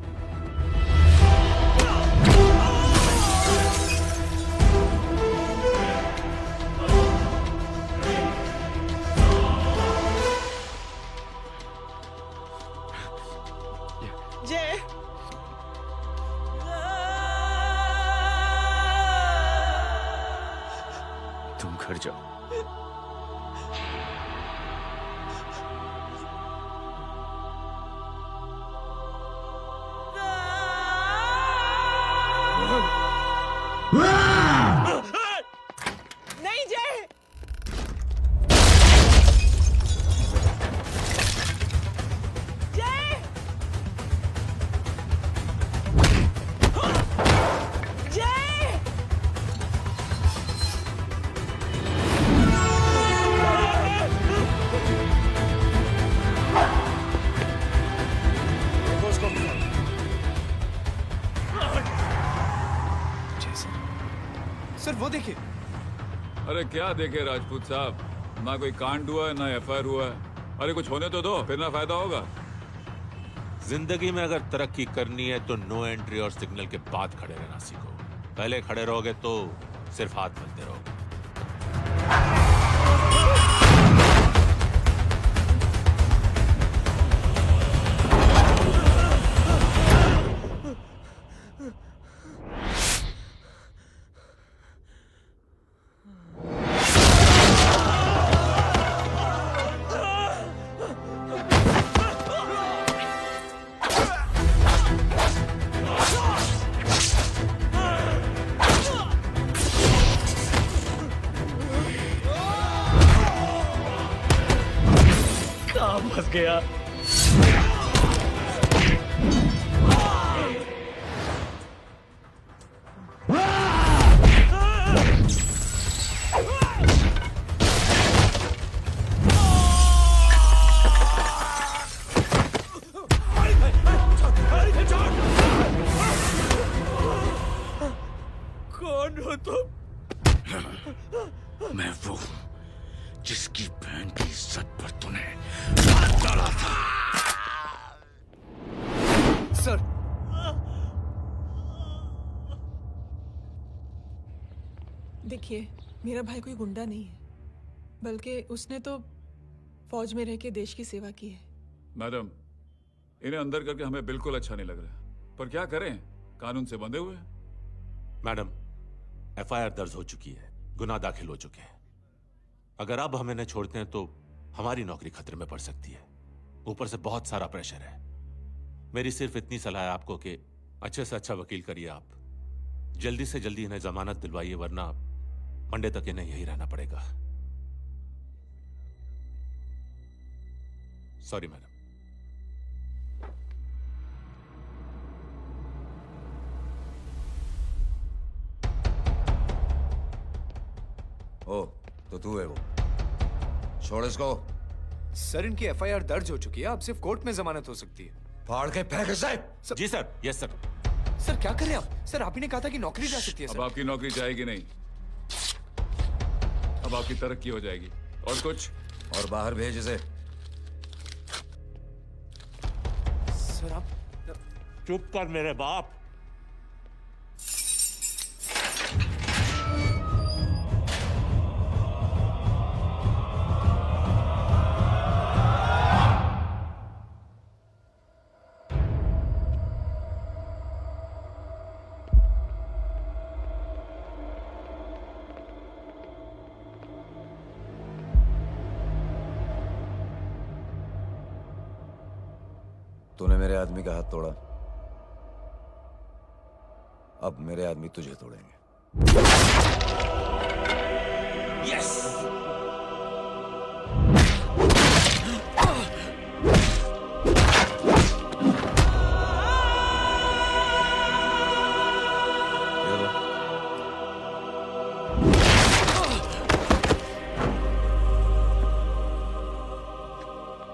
जय, तुम घर जाओ। नहीं जय, जय, जय, सर वो देखिए। अरे क्या देखे राजपूत साहब, ना कोई कांड हुआ है ना एफआईआर हुआ है, अरे कुछ होने तो दो, फिर ना फायदा होगा। जिंदगी में अगर तरक्की करनी है तो नो एंट्री और सिग्नल के बाद खड़े रहना सीखो। पहले खड़े रहोगे तो सिर्फ हाथ मलते रहोगे। फंस गया। कौन हो तुम? मैं वो जिसकी बहन की इज्जत पर तूने हाथ डाला था। सर, देखिए, मेरा भाई कोई गुंडा नहीं है, बल्कि उसने तो फौज में रह के देश की सेवा की है। मैडम, इन्हें अंदर करके हमें बिल्कुल अच्छा नहीं लग रहा, पर क्या करें, कानून से बंधे हुए। मैडम, एफआईआर दर्ज हो चुकी है, गुनाह दाखिल हो चुके हैं। अगर अब हम इन्हें छोड़ते हैं तो हमारी नौकरी खतरे में पड़ सकती है। ऊपर से बहुत सारा प्रेशर है। मेरी सिर्फ इतनी सलाह है आपको कि अच्छे से अच्छा वकील करिए आप। जल्दी से जल्दी इन्हें जमानत दिलवाइए, वरना मंडे तक इन्हें यही रहना पड़ेगा। Sorry madam. ओ, तो तू है वो। छोड़ इसको। सर, इनकी एफआईआर दर्ज हो चुकी है, अब सिर्फ कोर्ट में जमानत हो सकती है। फाड़ के फेंक साहब। जी सर। Yes sir. सर क्या कर रहे हैं आप? सर, आप ही ने कहा था कि नौकरी जा सकती है। अब आपकी नौकरी जाएगी नहीं, अब आपकी तरक्की हो जाएगी। और कुछ? और बाहर भेज इसे। सर आप चुप कर मेरे बाप। तूने मेरे आदमी का हाथ तोड़ा, अब मेरे आदमी तुझे तोड़ेंगे। यस।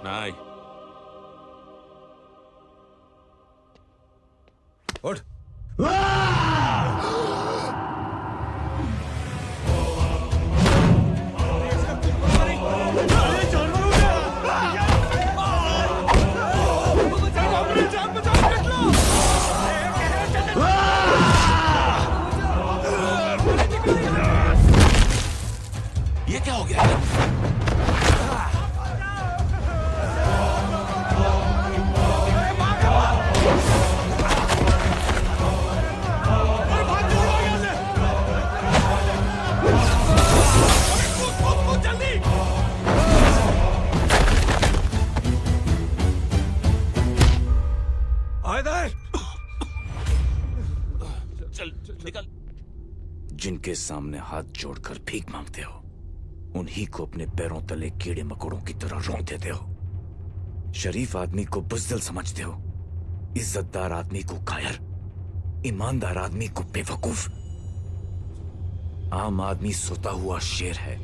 नहीं। उठ। ये क्या हो गया? जिनके सामने हाथ जोड़कर भीख मांगते हो, उन्हीं को अपने पैरों तले कीड़े मकोड़ों की तरह रौंद देते हो। शरीफ आदमी को बुज़दिल समझते हो, इज्जतदार आदमी को कायर, ईमानदार आदमी को बेवकूफ। आम आदमी सोता हुआ शेर है,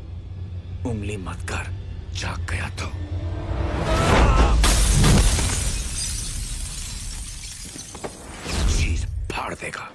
उंगली मत कर, जाग गया तो। चीर फाड़ देगा।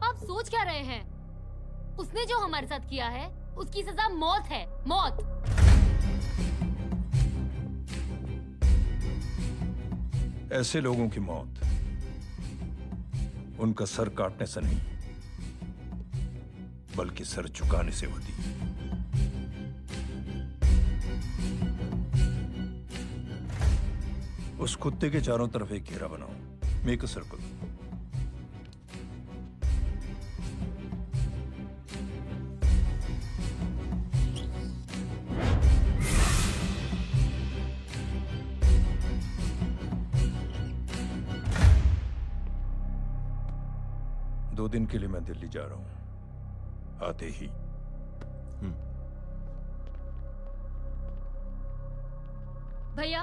पापा आप सोच क्या रहे हैं? उसने जो हमारे साथ किया है उसकी सजा मौत है, मौत। ऐसे लोगों की मौत उनका सर काटने से नहीं बल्कि सर झुकाने से होती है। उस कुत्ते के चारों तरफ एक घेरा बनाओ, मेक अ सर्कल। दो दिन के लिए मैं दिल्ली जा रहा हूं, आते ही। भैया,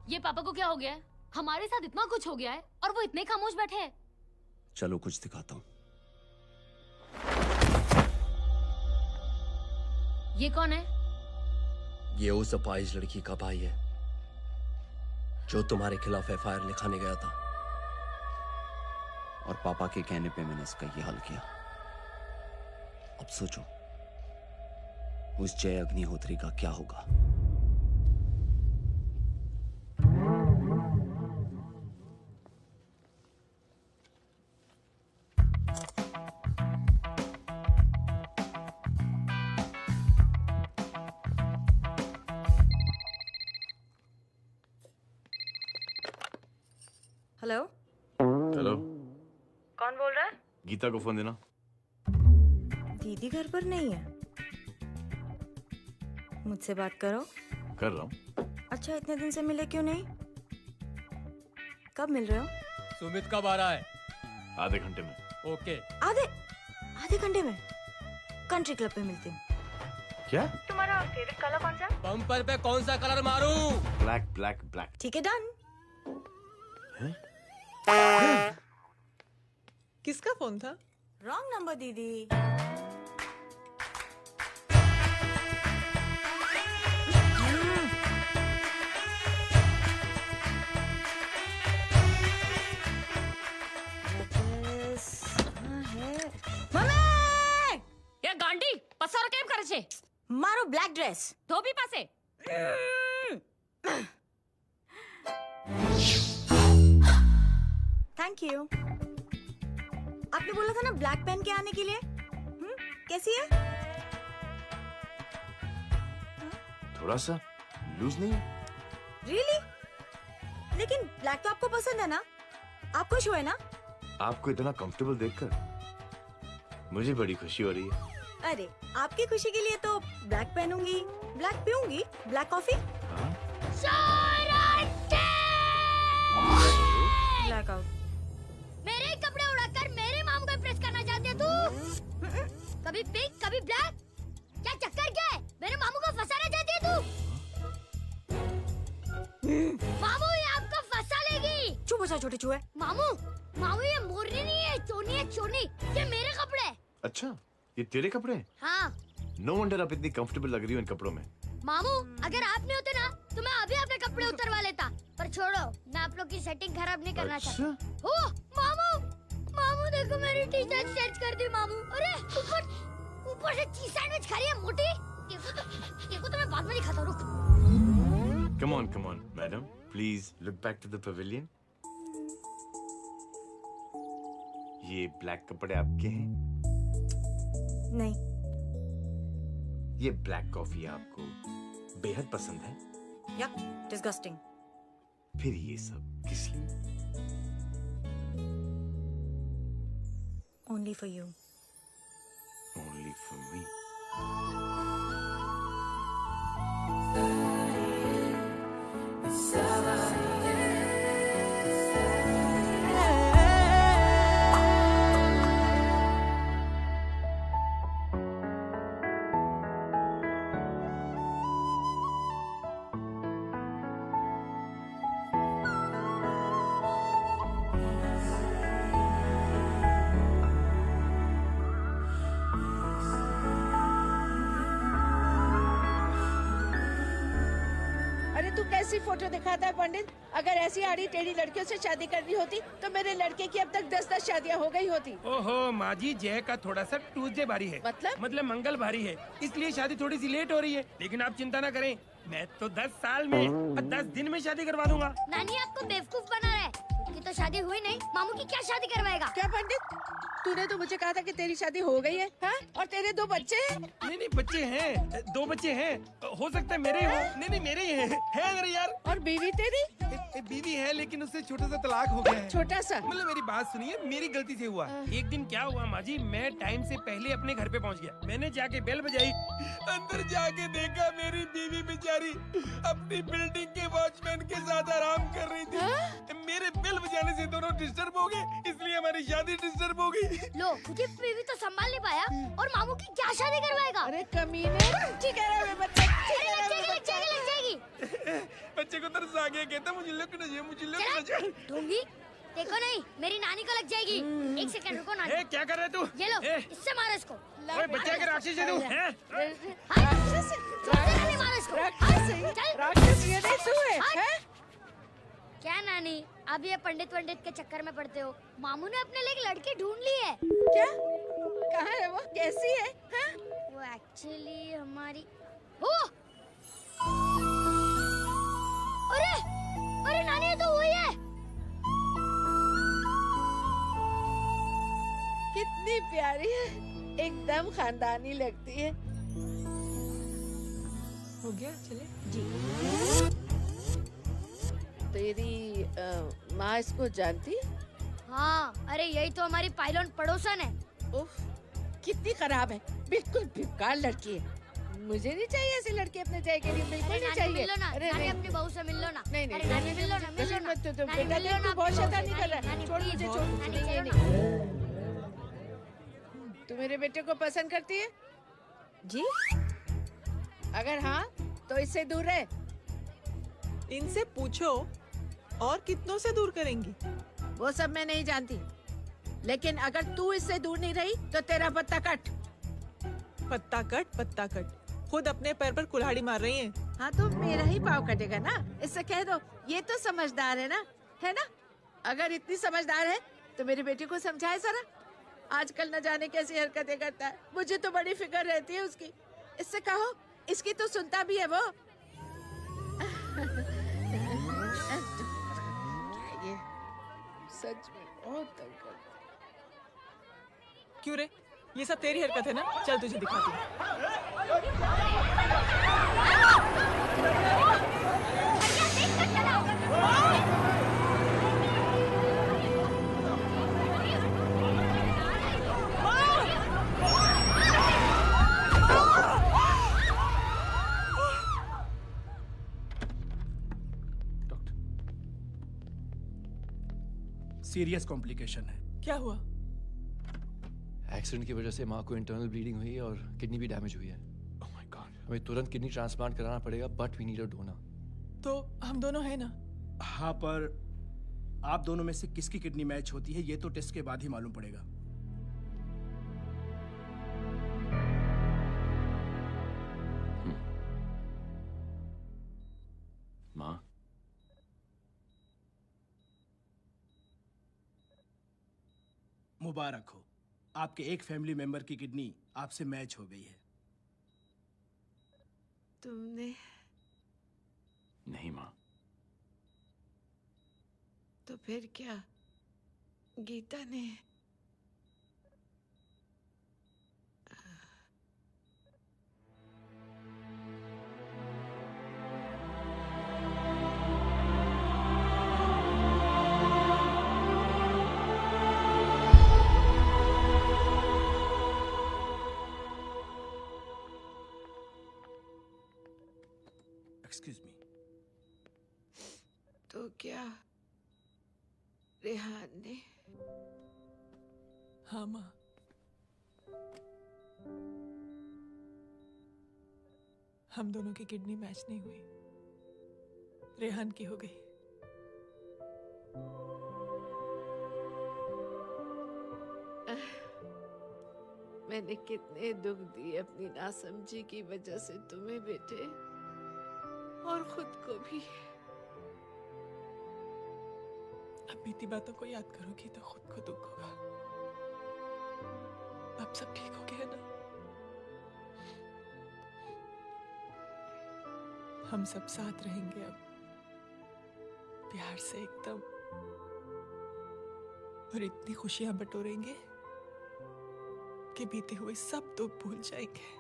ये पापा को क्या हो गया है? हमारे साथ इतना कुछ हो गया है और वो इतने खामोश बैठे हैं। चलो कुछ दिखाता हूं। ये कौन है? ये उस अपाहिज लड़की का भाई है जो तुम्हारे खिलाफ एफआईआर लिखाने गया था। और पापा के कहने पे मैंने इसका ये हाल किया। अब सोचो उस जय अग्निहोत्री का क्या होगा। हेलो। हेलो, कौन बोल रहा है? गीता को फोन देना। दीदी घर पर नहीं है। मुझसे बात करो। कर रहा हूँ। अच्छा, इतने दिन से मिले क्यों नहीं? कब मिल रहे हो? सुमित कब आ रहा है? आधे घंटे में। ओके। आधे घंटे में कंट्री क्लब पे मिलते हैं। क्या? तुम्हारा फेवरेट कलर कौन सा? बम्पर पे कौन सा कलर मारूं? Black black black. ठीक है, डन। किसका फोन था? रॉन्ग नंबर दीदी। ये गांडी पसारो केम करे छे? मारो ब्लैक ड्रेस। धोबी पासे। Thank you. आपने बोला था ना ब्लैक पेन के आने के लिए। कैसी है? थोड़ा सा लूज नहीं है? रियली? लेकिन ब्लैक तो आपको पसंद है ना? आप खुश हुए ना? आपको इतना कंफर्टेबल देखकर मुझे बड़ी खुशी हो रही है। अरे, आपकी खुशी के लिए तो ब्लैक पहनूंगी, ब्लैक पीऊंगी, ब्लैक कॉफी। Black out. मेरे कपड़े उड़ाकर मेरे मामू को इम्प्रेस करना चाहती है तू? कभी पिंक, कभी ब्लैक। क्या चक्कर क्या है? मेरे मामू को फंसाना चाहती है तू? मामू, ये आपको फंसा लेगी। चुप हो जा छोटे चूहे। मामू, मामू ये मोरनी नहीं है, चोनी है, चोनी। ये मेरे कपड़े। अच्छा, ये तेरे कपड़े हैं? हाँ। नो वंडर आप इतनी कंफर्टेबल लग रही हो इन कपड़ों में। मामू, अगर आप नहीं होते ना तो मैं अभी अपने कपड़े उतरवा लेता। पर छोड़ो, मैं आप लोग की सेटिंग खराब नहीं करना चाहता। ओह, मामू, मामू देखो मेरी टी शर्ट चेंज कर दी मामू। अरे ऊपर से चीज सैंडविच खा रही है मोटी। देखो तो मैं बाद में दिखाता हूँ, रुक। Come on madam, please look back to the pavilion. ये ब्लैक कपड़े आपके हैं? नहीं। ये ब्लैक कॉफी आपको बेहद पसंद है? Yup, disgusting. फिर ये सब किस लिए? Only for you. Only for me. तू कैसी फोटो दिखाता है पंडित? अगर ऐसी आड़ी टेढ़ी लड़कियों से शादी करनी होती तो मेरे लड़के की अब तक 10-10 शादियाँ हो गई होती। ओहो माँ जी, जय का थोड़ा सा ट्यूसडे भारी है। मतलब मंगल भारी है, इसलिए शादी थोड़ी सी लेट हो रही है। लेकिन आप चिंता ना करें, मैं तो 10 साल में और 10 दिन में शादी करवा दूंगा। नानी आपको बेवकूफ बना रहा है। खुद की तो शादी हुई नहीं, मामू की क्या शादी करवाएगा? क्या पंडित, तूने तो मुझे कहा था कि तेरी शादी हो गई है, हाँ? और तेरे 2 बच्चे हैं? नहीं बच्चे हैं, 2 बच्चे हैं। हो सकता है मेरे हो। नहीं मेरे ही है मेरे यार। और बीवी तेरी? बीवी है, लेकिन उससे छोटा सा तलाक हो गया है। छोटा सा? मतलब मेरी बात सुनिए, मेरी गलती से हुआ। एक दिन क्या हुआ माँ जी, मैं टाइम से पहले अपने घर पे पहुँच गया। मैंने जाके बेल बजाई, अंदर जाके देखा मेरी बीवी बेचारी अपनी बिल्डिंग के वॉचमैन के साथ आराम कर रही थी। मेरे बेल बजाने से दोनों डिस्टर्ब हो गए, इसलिए हमारी शादी डिस्टर्ब हो गई। लो, मुझे बीवी तो संभाल नहीं पाया और मामू की क्या शादी करवाएगा? अरे कमीने, ठीक है रे बच्चे, लग जाएगी। बच्चे को तरस आ गया, कहता मुझे लग ना जाए। ढूंढी देखो नहीं, मेरी नानी को लग जाएगी। 1 सेकंड रुको नानी। क्या कर रहे तू? ये लो, इससे मारो इसको। बच्चा के राक्षस है तू? मारो इसको। राक्षस ये नहीं तू है? क्या नानी, अब ये पंडित के चक्कर में पड़ते हो? मामू ने अपने लिए एक लड़की ढूंढ ली है। क्या? कहाँ है वो? कैसी है? हाँ? वो एक्चुअली हमारी अरे नानी, ये तो वही है। कितनी प्यारी है, एकदम खानदानी लगती है। हो गया, चले जी। तेरी माँ इसको जानती? हाँ, अरे यही तो हमारी पाइलोन पड़ोसन है। उफ, कितनी खराब है, बिल्कुल बेकार लड़की है। मुझे नहीं चाहिए ऐसी लड़की अपने जय के लिए, बिल्कुल नहीं चाहिए। मिलो ना, नानी अपनी बहू से मिल लो ना। नहीं नानी मिल लो ना। बेटा देख, तू बहुत शैतानी कर रहा है। छोड़ मुझे, छोड़। तू मेरे बेटे को पसंद करती है? जी। अगर हाँ तो इससे दूर रहे। इनसे पूछो, और कितनों से दूर करेंगी? वो सब मैं नहीं जानती, लेकिन अगर तू इससे दूर नहीं रही तो तेरा पत्ता कट। पत्ता कट खुद अपने पैर पर कुल्हाड़ी मार रही हैं। हाँ तो मेरा ही पाँव कटेगा ना, इससे कह दो ये तो समझदार है ना? अगर इतनी समझदार है तो मेरे बेटे को समझाए जरा। आजकल न जाने कैसी हरकतें करता है, मुझे तो बड़ी फिक्र रहती है उसकी। इससे कहो, इसकी तो सुनता भी है वो। ये सच में बहुत तंग करता है। क्यों रे, ये सब तेरी हरकत है ना? चल तुझे दिखाती हूँ। सीरियस कॉम्प्लिकेशन है। क्या हुआ? एक्सीडेंट की वजह से माँ को इंटरनल ब्लीडिंग हुई और किडनी भी डैमेज हुई है। ओह माय गॉड, हमें तुरंत किडनी ट्रांसप्लांट कराना पड़ेगा, but we need a donor. तो हम दोनों हैं ना? हाँ, पर आप दोनों में से किसकी किडनी मैच होती है ये तो टेस्ट के बाद ही मालूम पड़ेगा। माँ, मुबारक हो, आपके एक फैमिली मेंबर की किडनी आपसे मैच हो गई है। तुमने? नहीं माँ। तो फिर क्या? गीता ने? Excuse me. तो क्या रेहान ने? हाँ माँ, हम दोनों की किडनी मैच नहीं हुई, रेहान की हो गई। मैंने कितने दुख दिए अपनी नासमझी की वजह से तुम्हें बेटे। और खुद को भी। अब बीती बातों को याद करोगी तो खुद को दुख होगा। अब सब ठीक हो गया ना? हम सब साथ रहेंगे अब, प्यार से एकदम, और इतनी खुशियां बटोरेंगे कि बीते हुए सब दुख भूल जाएंगे।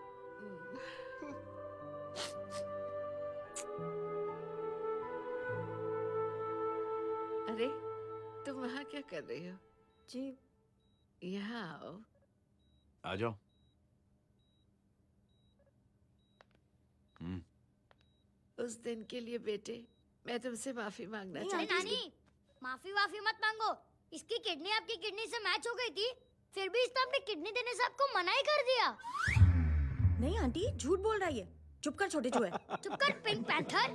अरे तुम वहाँ क्या कर रही हो? जी यहाँ आओ। आ जाओ। उस दिन के लिए बेटे मैं तुमसे माफी मांगना नहीं चाहती हूँ। नानी, माफी वाफी मत मांगो। इसकी किडनी आपकी किडनी से मैच हो गई थी, फिर भी इसने अपनी किडनी देने से आपको मना ही कर दिया। नहीं आंटी, झूठ बोल रही है। चुप कर छोटे चूहे। चुप कर पिंक पैंथर।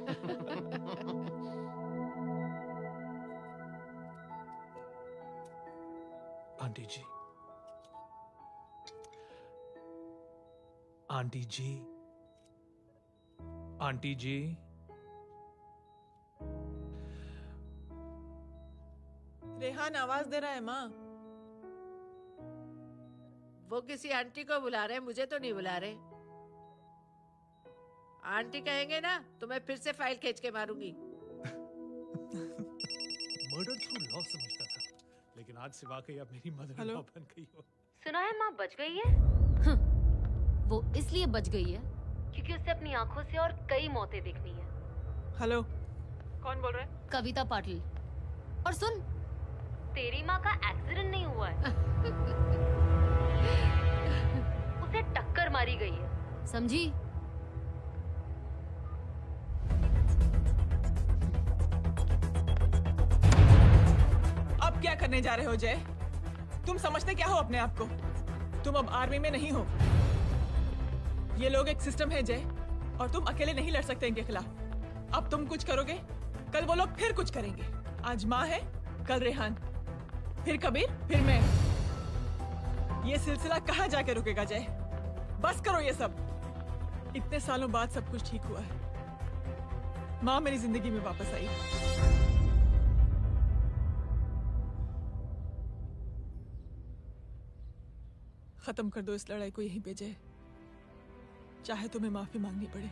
आंटी जी, आंटी जी, आंटी जी, रेहान आवाज दे रहा है माँ। वो किसी आंटी को बुला रहे हैं, मुझे तो नहीं बुला रहे। आंटी कहेंगे ना तो मैं फिर से फाइल खींच के मारूंगी। मर्डर थ्रू लॉ समझता था, लेकिन आज से वाकई अब मेरी मदर इन लॉ बन गई हो। सुना है माँ बच गई है। वो इसलिए बच गई है क्योंकि उसे अपनी आंखों से और कई मौतें देखनी है। हेलो, कौन बोल रहे हैं? कविता पाटिल। और सुन, तेरी माँ का एक्सीडेंट नहीं हुआ है, उसे टक्कर मारी गई है, समझी? अब क्या करने जा रहे हो जय? तुम समझते क्या हो अपने आप को? तुम अब आर्मी में नहीं हो। ये लोग एक सिस्टम है जय, और तुम अकेले नहीं लड़ सकते इनके खिलाफ। अब तुम कुछ करोगे, कल वो लोग फिर कुछ करेंगे। आज माँ है, कल रेहान, फिर कबीर, फिर मैं। ये सिलसिला कहाँ जाके रुकेगा जय? बस करो ये सब। इतने सालों बाद सब कुछ ठीक हुआ है। माँ मेरी जिंदगी में वापस आई। खत्म कर दो इस लड़ाई को यहीं पे जय। चाहे तुम्हें माफी मांगनी पड़े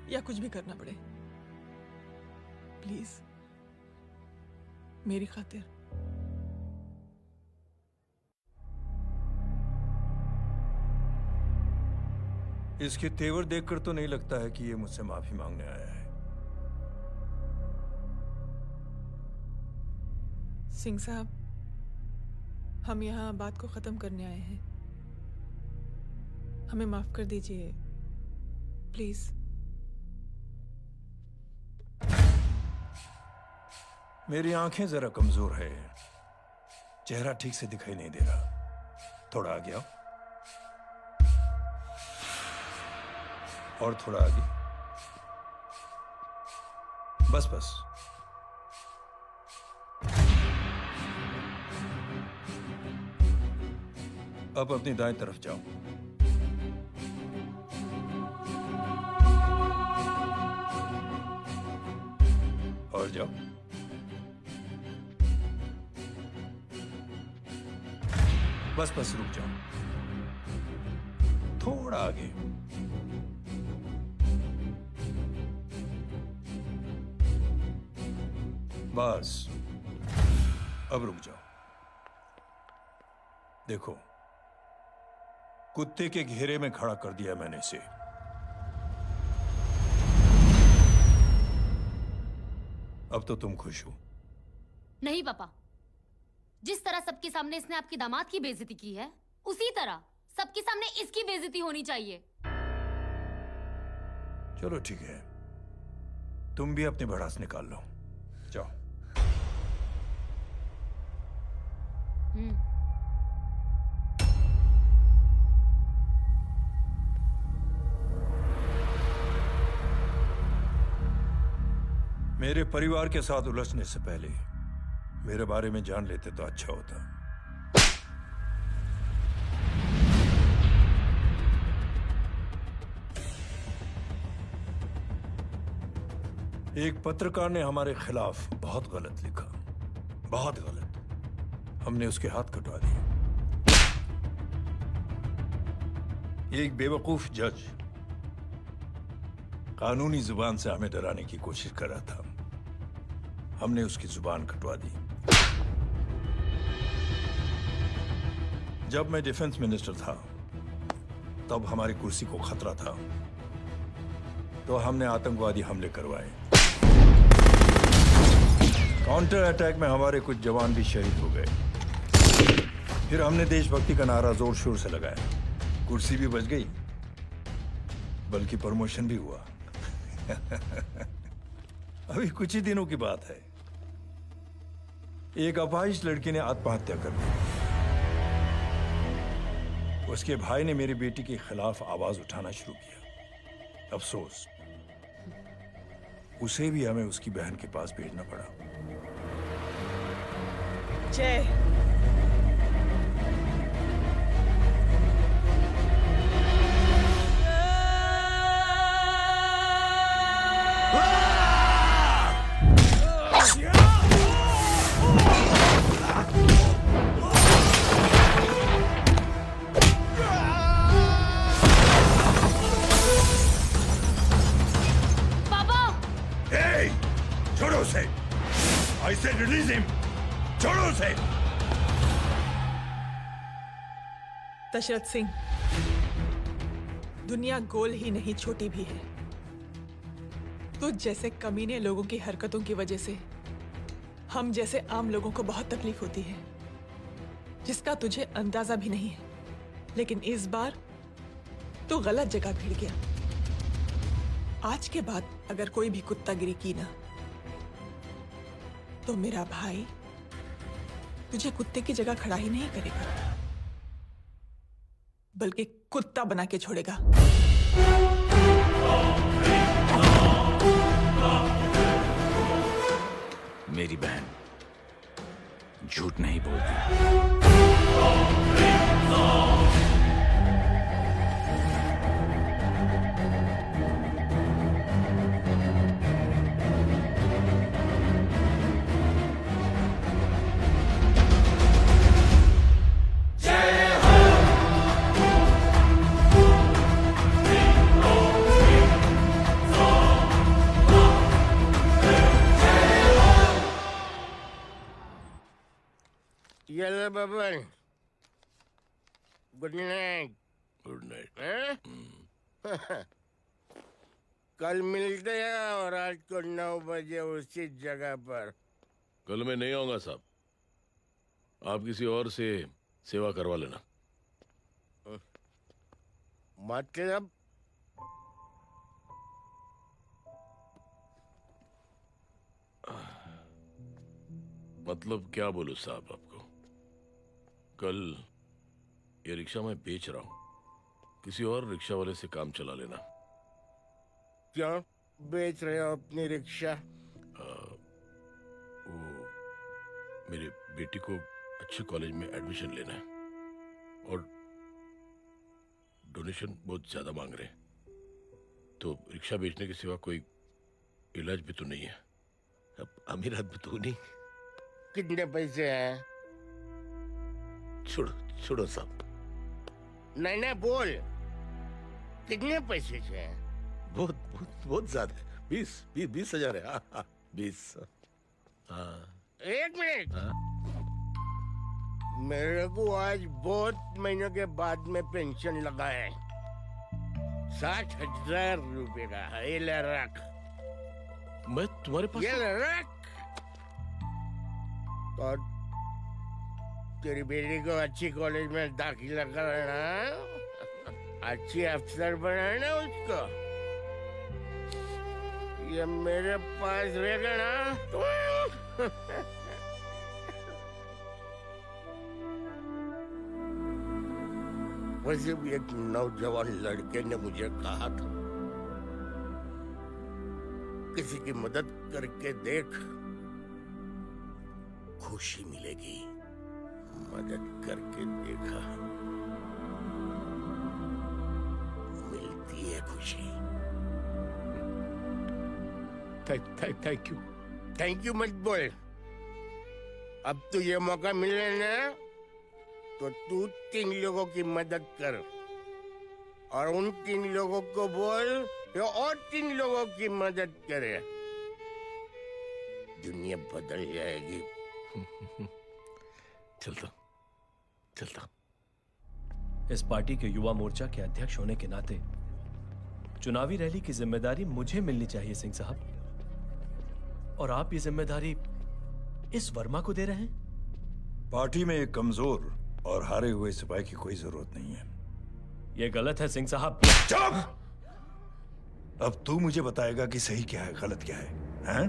या कुछ भी करना पड़े, प्लीज मेरी खातिर। इसके तेवर देखकर तो नहीं लगता है कि ये मुझसे माफी मांगने आया है। सिंह साहब, हम यहाँ बात को खत्म करने आए हैं। हमें माफ कर दीजिए प्लीज। मेरी आंखें जरा कमजोर है, चेहरा ठीक से दिखाई नहीं दे रहा। थोड़ा आगे आओ, और थोड़ा आगे, बस बस। अब अपनी दाएं तरफ जाओ। और जाओ। बस बस रुक जाओ, थोड़ा आगे। बस अब रुक जाओ। देखो, कुत्ते के घेरे में खड़ा कर दिया मैंने इसे। अब तो तुम खुश हो? नहीं पापा, जिस तरह सबके सामने इसने आपकी दामाद की बेइज्जती की है, उसी तरह सबके सामने इसकी बेइज्जती होनी चाहिए। चलो ठीक है, तुम भी अपनी भड़ास निकाल लो, जाओ। मेरे परिवार के साथ उलझने से पहले मेरे बारे में जान लेते तो अच्छा होता। एक पत्रकार ने हमारे खिलाफ बहुत गलत लिखा, बहुत गलत। हमने उसके हाथ कटवा दिए। एक बेवकूफ जज कानूनी जुबान से हमें डराने की कोशिश कर रहा था। हमने उसकी जुबान कटवा दी। जब मैं डिफेंस मिनिस्टर था तब हमारी कुर्सी को खतरा था, तो हमने आतंकवादी हमले करवाए। काउंटर अटैक में हमारे कुछ जवान भी शहीद हो गए। फिर हमने देशभक्ति का नारा जोर शोर से लगाया। कुर्सी भी बच गई, बल्कि प्रमोशन भी हुआ। अभी कुछ ही दिनों की बात है, एक अपाहिज लड़की ने आत्महत्या कर ली। उसके भाई ने मेरी बेटी के खिलाफ आवाज उठाना शुरू किया। अफसोस, उसे भी हमें उसकी बहन के पास भेजना पड़ा। जय, छोड़ो उसे। I said release him. छोड़ो उसे। दशरथ सिंह, दुनिया गोल ही नहीं छोटी भी है। तुझ जैसे कमीने लोगों की हरकतों की वजह से हम जैसे आम लोगों को बहुत तकलीफ होती है, जिसका तुझे अंदाजा भी नहीं है। लेकिन इस बार तू गलत जगह भिड़ गया। आज के बाद अगर कोई भी कुत्तागिरी की ना, तो मेरा भाई तुझे कुत्ते की जगह खड़ा ही नहीं करेगा, बल्कि कुत्ता बना के छोड़ेगा। मेरी बहन झूठ नहीं बोलती। Yellow bubble. Good night. Good night. कल मिलते हैं और रात को 9 बजे उसी जगह पर। कल मैं नहीं आऊंगा साहब, आप किसी और से सेवा करवा लेना। मतलब मतलब क्या बोलूं साहब आपको। कल ये रिक्शा मैं बेच रहा हूं, किसी और रिक्शा वाले से काम चला लेना। क्यों बेच रहे हो अपनी रिक्शा? वो मेरी बेटी को अच्छे कॉलेज में एडमिशन लेना है और डोनेशन बहुत ज्यादा मांग रहे हैं, तो रिक्शा बेचने के सिवा कोई इलाज भी तो नहीं है। अब अमीर आदमी तो नहीं। कितने पैसे हैं? छोड़ो छोड़ो साहब। नहीं नहीं बोल, कितने पैसे हैं? बहुत बहुत बहुत ज्यादा है। 20 हजार है। 20। हाँ। एक मिनट। मेरे को आज बहुत महीनों के बाद में पेंशन लगा है। 60,000 रुपए का है। ये ले रख। मैं तुम्हारे पास? ये ले रख। और तेरी बेटी को अच्छी कॉलेज में दाखिला कराना, अच्छी अफसर बनाना उसको। ये मेरे पास रहेगा ना तो वैसे भी एक नौजवान लड़के ने मुझे कहा था, किसी की मदद करके देख, खुशी मिलेगी। मदद करके देखा, मिलती है खुशी। थैंक यू मत बोल। अब तो ये मौका मिले ना तो तू 3 लोगों की मदद कर और उन 3 लोगों को बोल कि और 3 लोगों की मदद करे। दुनिया बदल जाएगी। चलता। इस पार्टी के युवा मोर्चा के अध्यक्ष होने के नाते चुनावी रैली की जिम्मेदारी मुझे मिलनी चाहिए सिंह साहब, और आप ये जिम्मेदारी इस वर्मा को दे रहे हैं। पार्टी में एक कमजोर और हारे हुए सिपाही की कोई जरूरत नहीं है। यह गलत है सिंह साहब। चुप! अब तू मुझे बताएगा कि सही क्या है, गलत क्या है, हैं?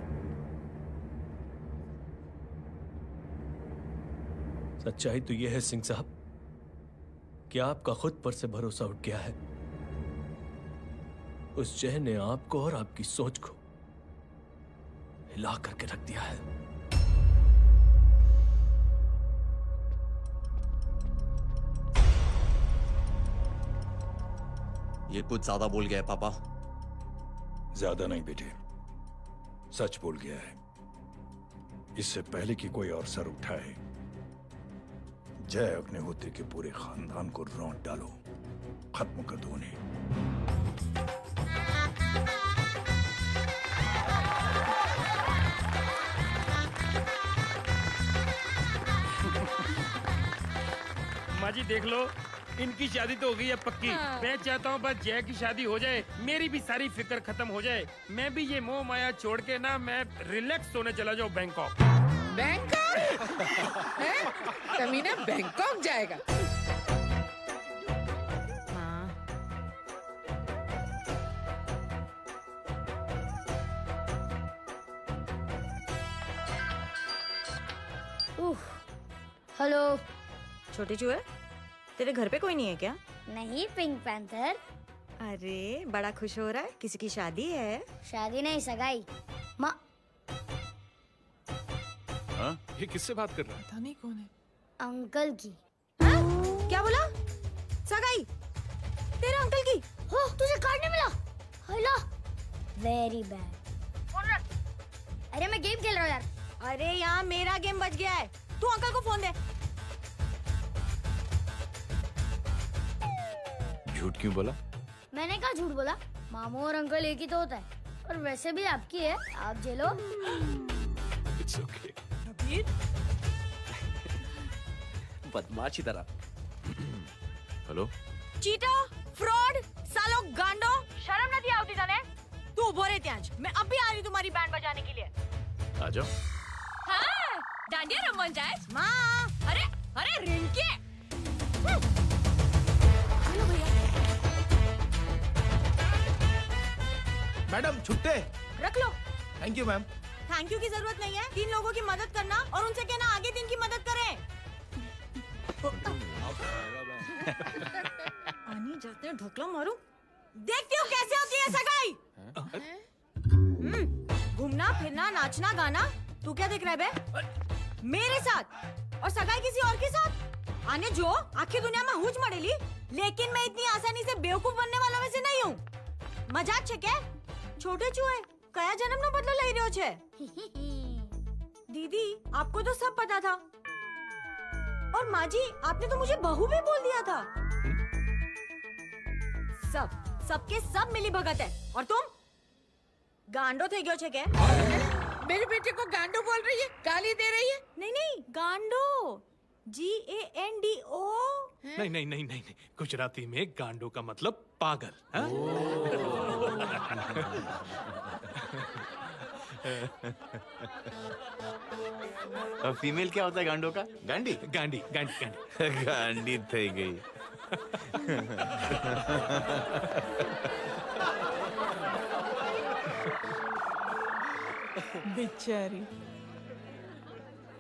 सच्चाई तो यह है सिंह साहब कि आपका खुद पर से भरोसा उठ गया है। उस जय ने आपको और आपकी सोच को हिला करके रख दिया है। ये कुछ ज्यादा बोल गया है पापा। ज्यादा नहीं बेटे, सच बोल गया है। इससे पहले कि कोई और सर उठाए, जय अग्निहोत्री के पूरे खानदान को रौंद डालो, खत्म कर दो उन्हें। माँ जी देख लो, इनकी शादी तो हो गई है पक्की। मैं चाहता हूँ बस जय की शादी हो जाए, मेरी भी सारी फिक्र खत्म हो जाए। मैं भी ये मोह माया छोड़ के ना मैं रिलैक्स होने चला जाऊँ बैंकॉक। बैंकॉक? कमीना बैंकॉक जाएगा? हेलो। छोटे चूहे, तेरे घर पे कोई नहीं है क्या? नहीं, पिंक पैंथर। अरे बड़ा खुश हो रहा है, किसी की शादी है? शादी नहीं, सगाई। माँ ये किससे बात कर रहा है? पता नहीं कौन है। अंकल की। क्या बोला? सगाई? तेरे अंकल की? हो, तुझे कार्ड नहीं मिला? Hello, very bad. फोन रख। अरे मैं गेम खेल रहा हूँ यार। अरे यहाँ मेरा गेम बच गया है, तू अंकल को फोन दे। झूठ क्यों बोला? मैंने कहा झूठ बोला? मामू और अंकल एक ही तो होता है, और वैसे भी आपकी है, आप झेलो। It's okay. बदमाशी तरह। हेलो। चीटा, फ्रॉड, सालो गांडो, शर्म नहीं आती तने? तू उभो रे त्याज, मैं अब भी आ रही तुम्हारी बैंड बजाने के लिए। आ जाओ। हाँ, डांडिया रमन जाए। माँ। अरे रिंकी। हेलो भैया। मैडम छुट्टे। रख लो। Thank you ma'am. Thank you की जरूरत नहीं है, 3 लोगों की मदद करना और उनसे कहना आगे 3 की मदद करें। आनी जाते हैं ढोकला मारूं। देखती हूँ कैसे होती है सगाई। घूमना फिरना नाचना गाना, तू क्या देख रहा है बे? मेरे साथ और सगाई किसी और के साथ? आने जो आखिर दुनिया में हुज मड़ेली, लेकिन मैं इतनी आसानी से बेवकूफ बनने वालों में से नहीं हूँ। मजाक छे क्या? छोटे चूहे कया जन्म नो बदलो लई रह्यो छे? दीदी आपको तो सब पता था, और माँ जी आपने तो मुझे बहू भी बोल दिया था। सबके सब मिली भगत है, और तुम गांडो थे गयो छे क्या? मेरे बेटे को गांडो बोल रही है, गाली दे रही है? नहीं गांडो, GANDO। नहीं, गुजराती में गांडो का मतलब पागल। और फीमेल क्या होता है गांडो का? गांडी। गांडी। गांडी थई गई। बेचारी।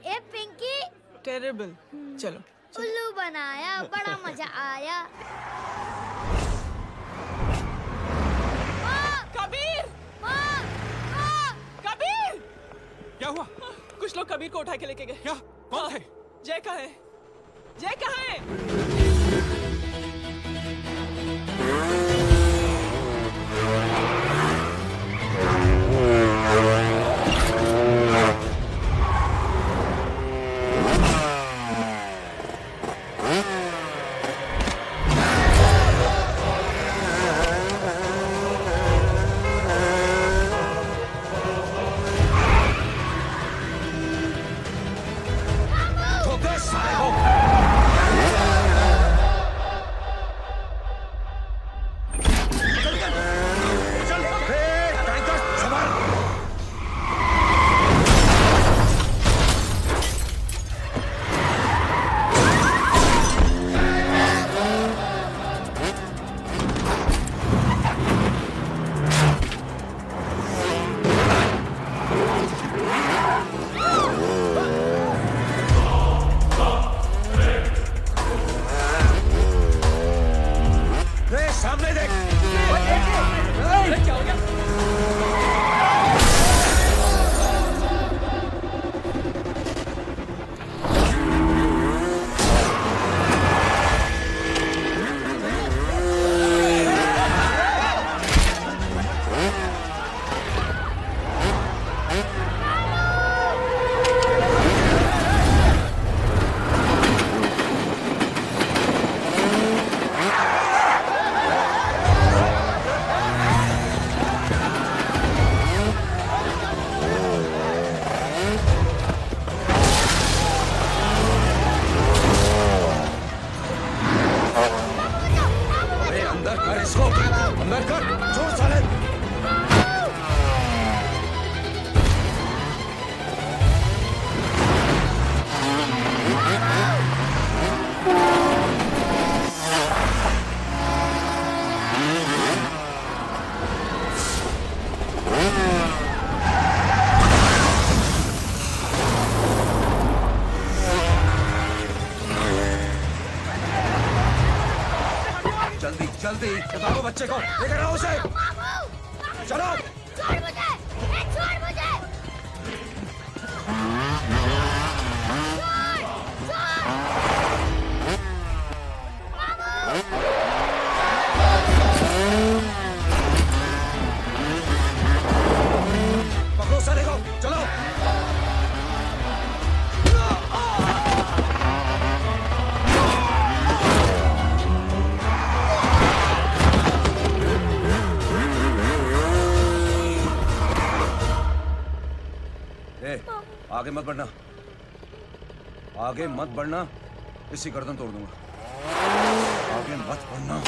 ए पिंकी। टेरेबल। चलो। उल्लू बनाया, बड़ा मजा आया। कबीर! कबीर! क्या हुआ? कुछ लोग कबीर को उठा के लेके गए। क्या? कौन थे? जय कहाँ है? जय कहाँ है? सामने देख। क्या हो गया? जल्दी बताओ बच्चे को, लेकर आओ उसे। चलो। छोड़ मुझे, छोड़ मुझे। पकड़ो साले को, चलो। आगे मत बढ़ना, आगे मत बढ़ना, इसी गर्दन तोड़ दूंगा। आगे मत बढ़ना।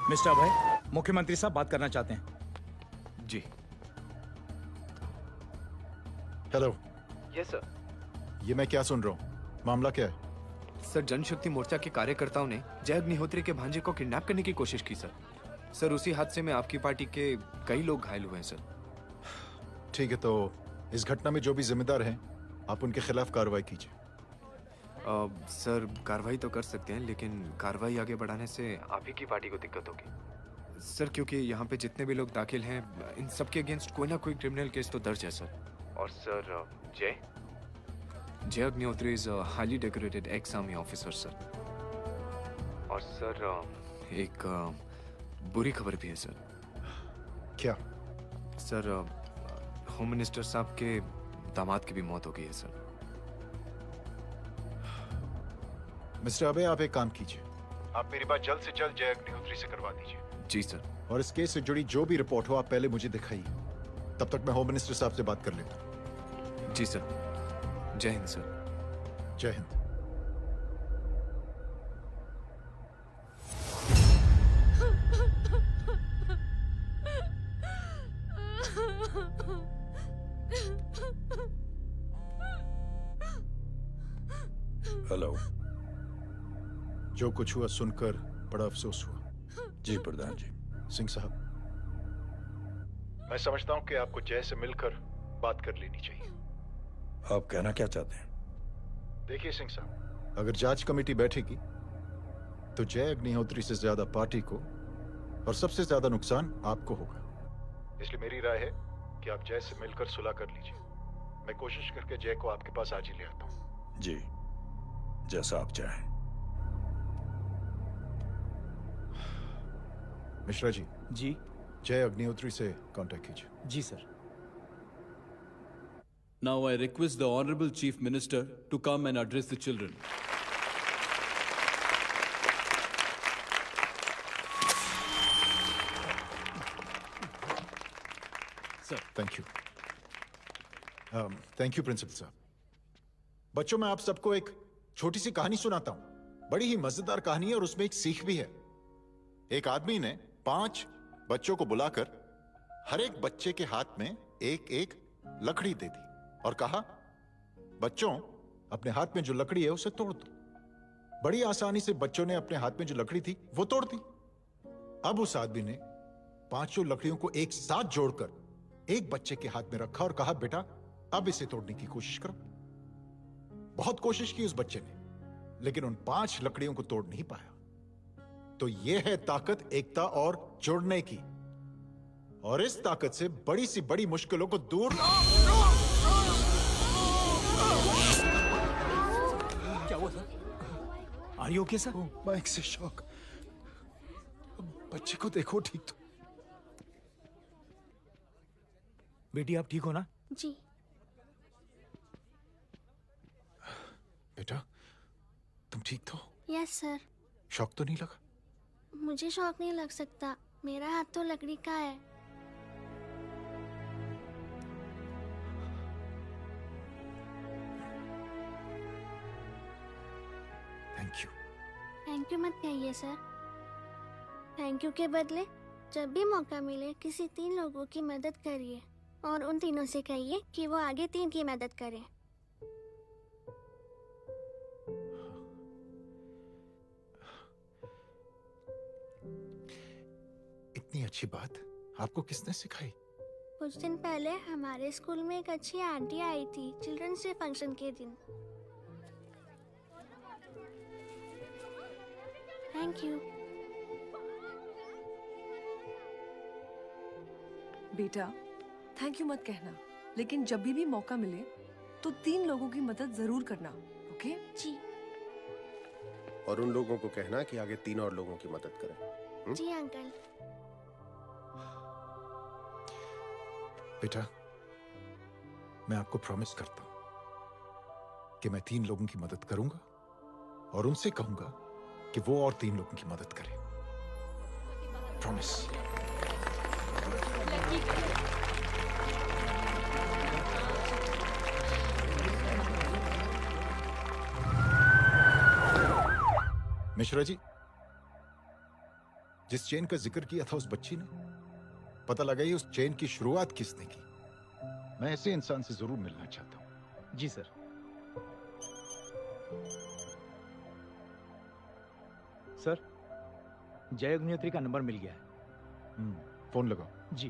मिस्टर अभय, मुख्यमंत्री साहब बात करना चाहते हैं। जी। हेलो। Yes sir. ये मैं क्या सुन रहा हूँ? मामला क्या है? सर, जनशक्ति मोर्चा के कार्यकर्ताओं ने जय अग्निहोत्री के भांजे को किडनैप करने की कोशिश की सर। सर, उसी हादसे में आपकी पार्टी के कई लोग घायल हुए हैं सर। ठीक है, तो इस घटना में जो भी जिम्मेदार हैं, आप उनके खिलाफ कार्रवाई कीजिए। सर, कार्रवाई तो कर सकते हैं, लेकिन कार्रवाई आगे बढ़ाने से आप ही की पार्टी को दिक्कत होगी सर, क्योंकि यहाँ पे जितने भी लोग दाखिल हैं, इन सबके अगेंस्ट कोई ना कोई क्रिमिनल केस तो दर्ज है सर। और सर, जय Agnihotri is highly decorated ex army officer sir. और सर, एक बुरी खबर भी है सर। क्या? सर, होम मिनिस्टर साहब के दामाद की भी मौत हो गई है सर। मिस्टर अबे, आप एक काम कीजिए, आप मेरी बात जल्द से जल्द जय अग्निहोत्री से करवा दीजिए। जी सर। और इस केस से जुड़ी जो भी रिपोर्ट हो, आप पहले मुझे दिखाइए। तब तक मैं होम मिनिस्टर साहब से बात कर लेता हूँ। जी सर। जय हिंद सर। जय हिंद। हेलो। जो कुछ हुआ सुनकर बड़ा अफसोस हुआ। जी प्रधान जी। सिंह साहब, मैं समझता हूं कि आपको जय से मिलकर बात कर लेनी चाहिए। आप कहना क्या चाहते हैं? देखिए सिंह साहब, अगर जांच कमेटी बैठेगी तो जय अग्निहोत्री से ज्यादा पार्टी को और सबसे ज्यादा नुकसान आपको होगा। इसलिए मेरी राय है कि आप जय से मिलकर सुलह कर लीजिए। मैं कोशिश करके जय को आपके पास आज ही ले आता हूं। जी, जैसा आप चाहें। मिश्रा जी। जी। जय अग्निहोत्री से कांटेक्ट कीजिए। जी sir. Now I request the Honorable Chief Minister to come and address the children. Sir, thank you. Thank you principal साहब। बच्चों, मैं आप सबको एक छोटी सी कहानी सुनाता हूं। बड़ी ही मजेदार कहानी है और उसमें एक सीख भी है। एक आदमी ने 5 बच्चों को बुलाकर हर एक बच्चे के हाथ में एक एक लकड़ी दे दी और कहा, बच्चों अपने हाथ में जो लकड़ी है उसे तोड़ दो। बड़ी आसानी से बच्चों ने अपने हाथ में जो लकड़ी थी वो तोड़ दी। अब उस आदमी ने 5 लकड़ियों को एक साथ जोड़कर एक बच्चे के हाथ में रखा और कहा, बेटा अब इसे तोड़ने की कोशिश करो। बहुत कोशिश की उस बच्चे ने, लेकिन उन 5 लकड़ियों को तोड़ नहीं पाया। तो यह है ताकत एकता और जोड़ने की, और इस ताकत से बड़ी सी बड़ी मुश्किलों को दूर। क्या हुआ sir? Are you okay sir? Bike से शॉक। बच्चे को देखो ठीक तो। बेटी आप ठीक हो ना? जी। बेटा तुम ठीक तो? Yes sir. शॉक तो नहीं लगा? मुझे शौक नहीं लग सकता, मेरा हाथ तो लकड़ी का है। Thank you. थैंक यू मत कहिए सर। थैंक यू के बदले जब भी मौका मिले किसी 3 लोगों की मदद करिए और उन तीनों से कहिए कि वो आगे 3 की मदद करें। इतनी अच्छी बात आपको किसने सिखाई? कुछ दिन पहले हमारे स्कूल में एक अच्छी आंटी आई थी चिल्ड्रंस डे फंक्शन के दिन। Thank you. बेटा थैंक यू मत कहना, लेकिन जब भी मौका मिले तो 3 लोगों की मदद जरूर करना, ओके? जी। और उन लोगों को कहना कि आगे 3 और लोगों की मदद करें। जी अंकल। बेटा मैं आपको प्रॉमिस करता हूं कि मैं 3 लोगों की मदद करूंगा और उनसे कहूंगा कि वो और 3 लोगों की मदद करें। प्रॉमिस। मिश्रा जी, जिस चेन का जिक्र किया था उस बच्ची ने, पता लगाइए उस चेन की शुरुआत किसने की। मैं ऐसे इंसान से जरूर मिलना चाहता हूं। जी सर। सर जय अग्निहोत्री का नंबर मिल गया है। फोन लगाओ। जी।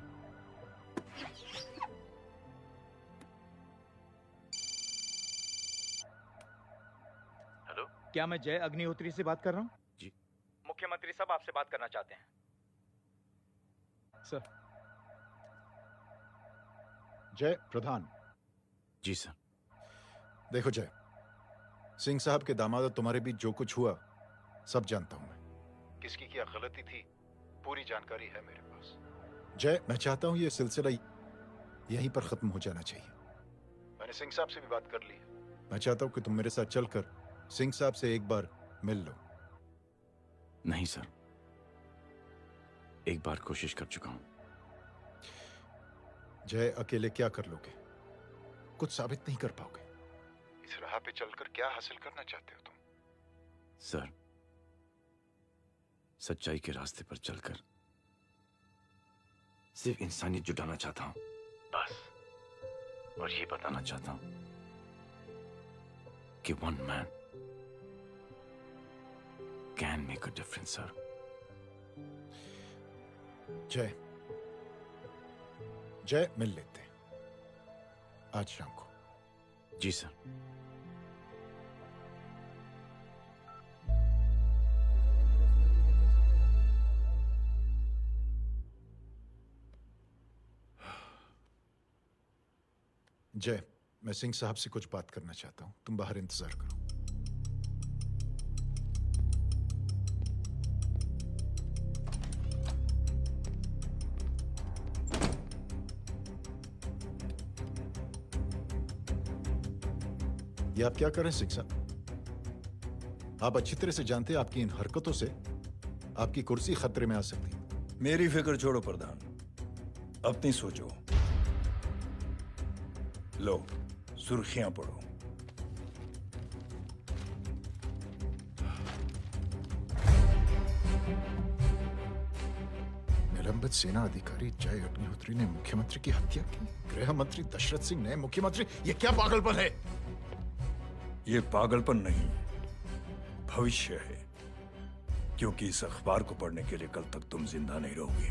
हेलो, क्या मैं जय अग्निहोत्री से बात कर रहा हूँ? जी। मुख्यमंत्री साहब आपसे बात करना चाहते हैं। सर। जय प्रधान। जी सर। देखो जय, सिंह साहब के दामाद तुम्हारे बीच जो कुछ हुआ सब जानता हूं मैं। किसकी क्या गलती थी पूरी जानकारी है मेरे पास। जय मैं चाहता हूं ये सिलसिला यहीं पर खत्म हो जाना चाहिए। मैंने सिंह साहब से भी बात कर ली है। मैं चाहता हूं कि तुम मेरे साथ चलकर सिंह साहब से एक बार मिल लो। नहीं सर, एक बार कोशिश कर चुका हूं। जय अकेले क्या कर लोगे? कुछ साबित नहीं कर पाओगे। इस राह पे चलकर क्या हासिल करना चाहते हो तुम? सर, सच्चाई के रास्ते पर चलकर सिर्फ इंसानियत जुटाना चाहता हूं, बस। और ये बताना चाहता हूं कि one man can make a difference, sir. जय, जय मिल लेते हैं आज शाम को। जी सर। जय, मैं सिंह साहब से कुछ बात करना चाहता हूं, तुम बाहर इंतजार करो। ये आप क्या कर रहे हैं सिंह साहब? आप अच्छी तरह से जानते हैं आपकी इन हरकतों से आपकी कुर्सी खतरे में आ सकती है। मेरी फिक्र छोड़ो प्रधान, अपनी सोचो। लो सुर्खियां पढ़ो। निलंबित सेना अधिकारी जय अग्निहोत्री ने मुख्यमंत्री की हत्या की। गृह मंत्री दशरथ सिंह ने मुख्यमंत्री, ये क्या पागलपन है? ये पागलपन नहीं, भविष्य है, क्योंकि इस अखबार को पढ़ने के लिए कल तक तुम जिंदा नहीं रहोगे।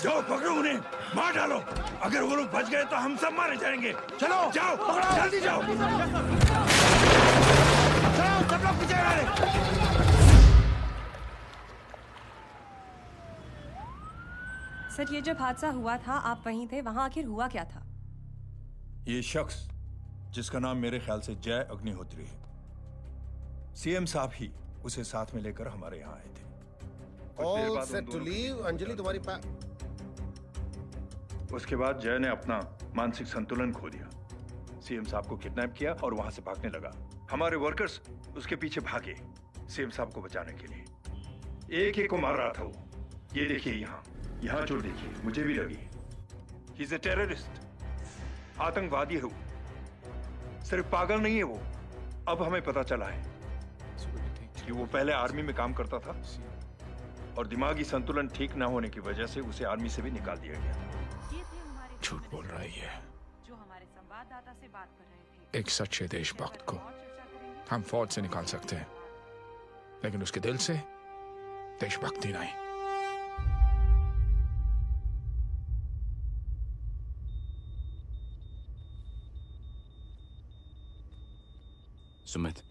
जाओ पकड़ो उन्हें, मार डालो। अगर वो लोग बच गए तो हम सब मारे जाएंगे। चलो जाओ, पकड़ो, जल्दी जाओ। चलो सब लोग पीछे आ रहे। सर, ये जब हादसा हुआ था आप वहीं थे, वहां आखिर हुआ क्या था? ये शख्स जिसका नाम मेरे ख्याल से जय अग्निहोत्री है, सीएम साहब ही उसे साथ में लेकर हमारे यहाँ आए थे। All set to leave. Anjali तुम्हारी उसके बाद जय ने अपना मानसिक संतुलन खो दिया, सीएम साहब को किडनैप किया और वहां से भागने लगा। हमारे वर्कर्स उसके पीछे भागे सीएम साहब को बचाने के लिए। एक को मार रहा था वो। ये देखिए यहाँ चोट देखिए, मुझे भी लगी। ही इज ए टेररिस्ट, आतंकवादी है वो, सिर्फ पागल नहीं है वो। अब हमें पता चला है कि वो पहले आर्मी में काम करता था और दिमागी संतुलन ठीक न होने की वजह से उसे आर्मी से भी निकाल दिया गया। झूठ बोल रहा है ये। जो हमारे संवाददाता से बात कर रहे थे। एक सच्चे देशभक्त को हम फौज से निकाल सकते हैं, लेकिन उसके दिल से देशभक्ति नहीं। सुमित,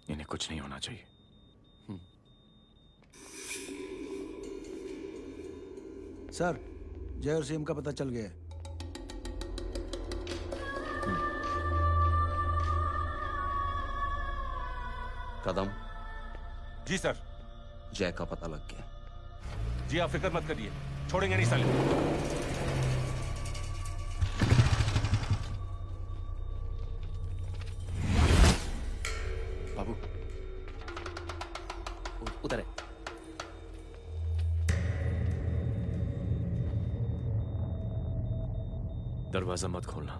इन्हें कुछ नहीं होना चाहिए। सर, जय और सीएम का पता चल गया है। कदम। जी सर। जय का पता लग गया। जी आप फिक्र मत करिए, छोड़ेंगे नहीं साले। बाबू उधर है। दरवाजा मत खोलना।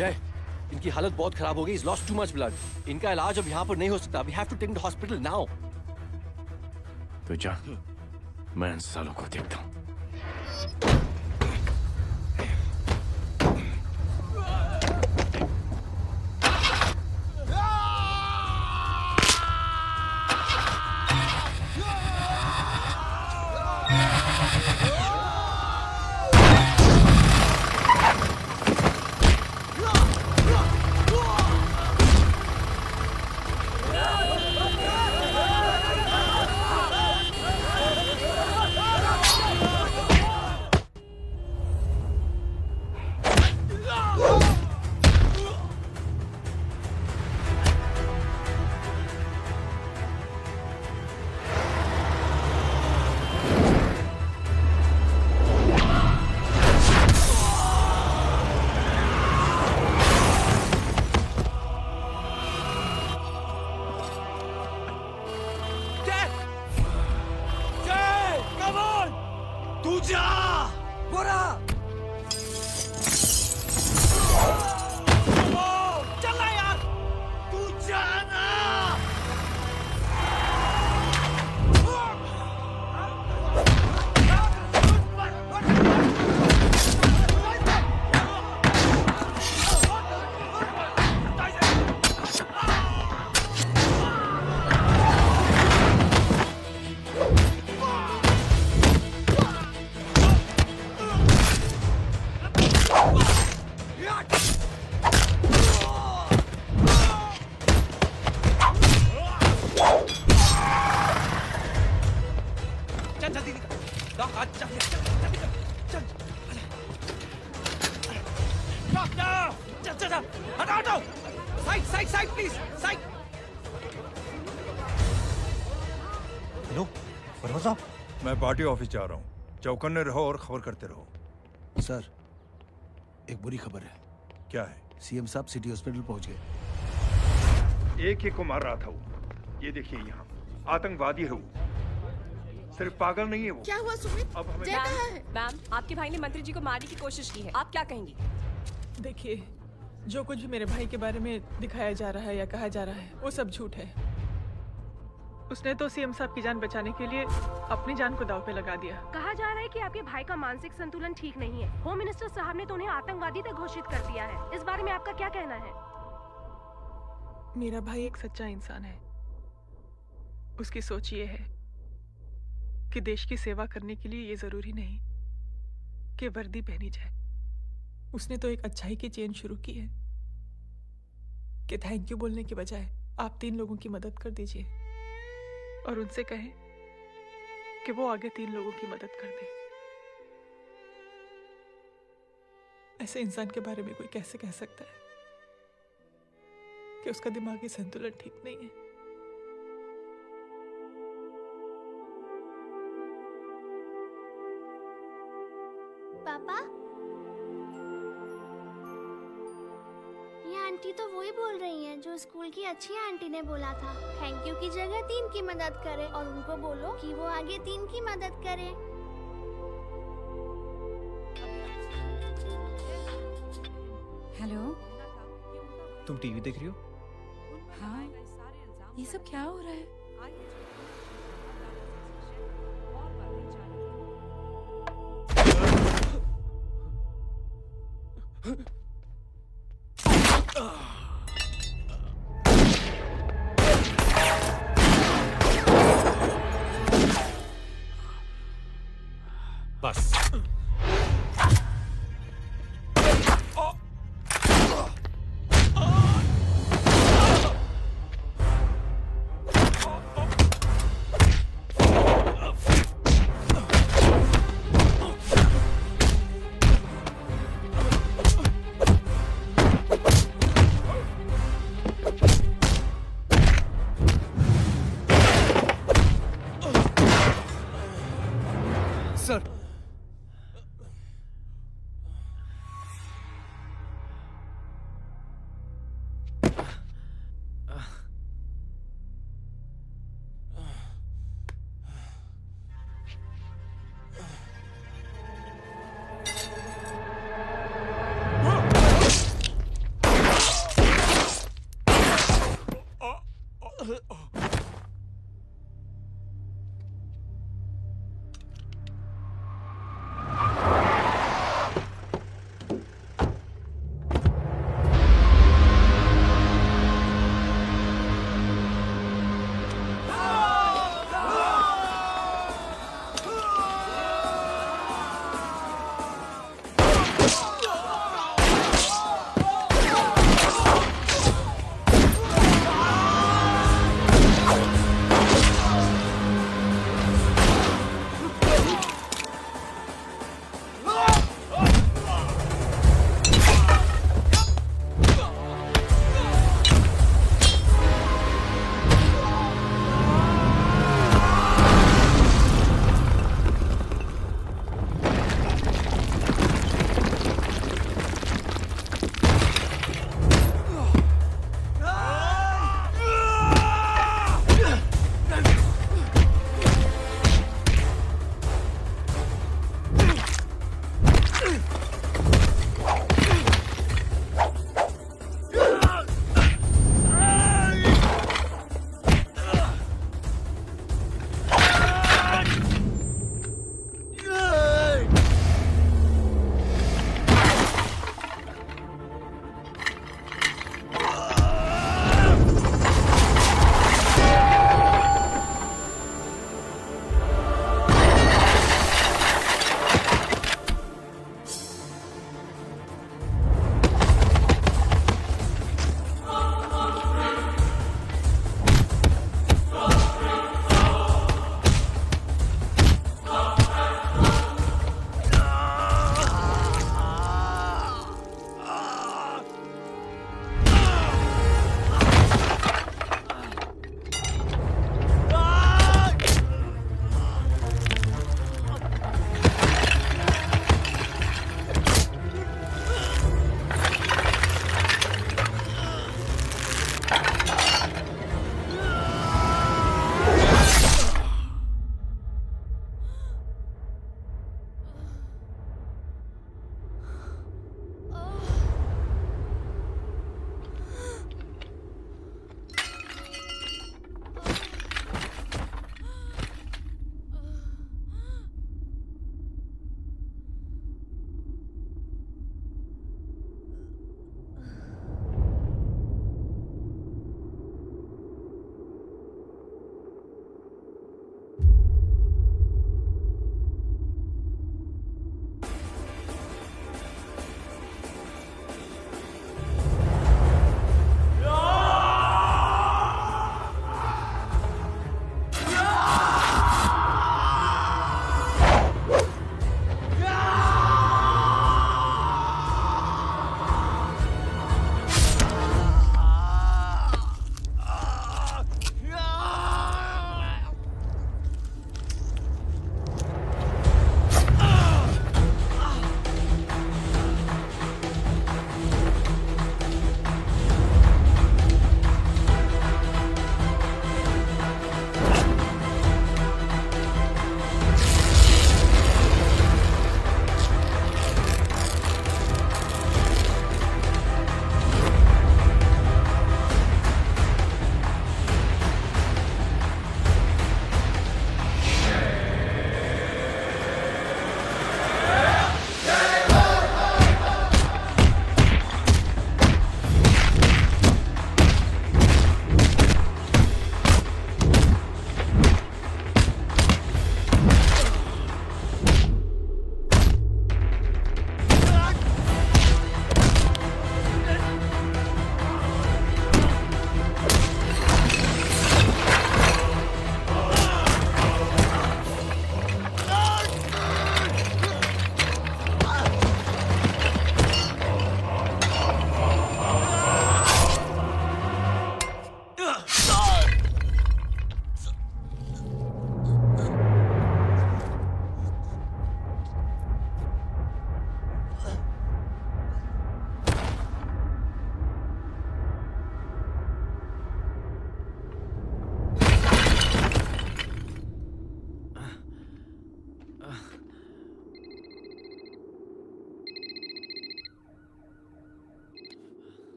जय, इनकी हालत बहुत खराब हो गई। He's lost too much blood. इनका इलाज अब यहाँ पर नहीं हो सकता। We have to take him to hospital now. तो जा, मैं इन सालों को देखता हूँ। हेलो परवा साहब, मैं पार्टी ऑफिस जा रहा हूँ। चौकन्ने रहो और खबर करते रहो। सर, एक बुरी खबर है। क्या है? सीएम साहब सिटी हॉस्पिटल पहुंच गए। एक को मार रहा था वो। ये देखिए यहाँ आतंकवादी है वो। सिर्फ पागल नहीं है वो। क्या हुआ सुमित? अब हमें जय कहाँ है? मैम, आपके भाई ने मंत्री जी को मारने की कोशिश की है, आप क्या कहेंगी? देखिए, जो कुछ भी मेरे भाई के बारे में दिखाया जा रहा है या कहा जा रहा है वो सब झूठ है। उसने तो सीएम साहब की जान बचाने के लिए अपनी जान को दांव पे लगा दिया। कहा जा रहा है कि आपके भाई का मानसिक संतुलन ठीक नहीं है। होम मिनिस्टर साहब ने तो उन्हें आतंकवादी तक घोषित कर दिया है। इस बारे में आपका क्या कहना है? मेरा भाई एक सच्चा इंसान है। उसकी सोच ये है कि देश की सेवा करने के लिए ये जरूरी नहीं कि वर्दी पहनी जाए। उसने तो एक अच्छाई की चेन शुरू की है कि थैंक यू बोलने के बजाय आप 3 लोगों की मदद कर दीजिए और उनसे कहें कि वो आगे 3 लोगों की मदद कर दे। ऐसे इंसान के बारे में कोई कैसे कह सकता है कि उसका दिमागी संतुलन ठीक नहीं है? पापा, ये आंटी तो वही बोल रही हैं जो स्कूल की अच्छी आंटी ने बोला था। थैंक यू की जगह 3 की मदद करे और उनको बोलो कि वो आगे 3 की मदद करे। हेलो, तुम टीवी देख रही हो? हाँ, ये सब क्या हो रहा है? बस। सर,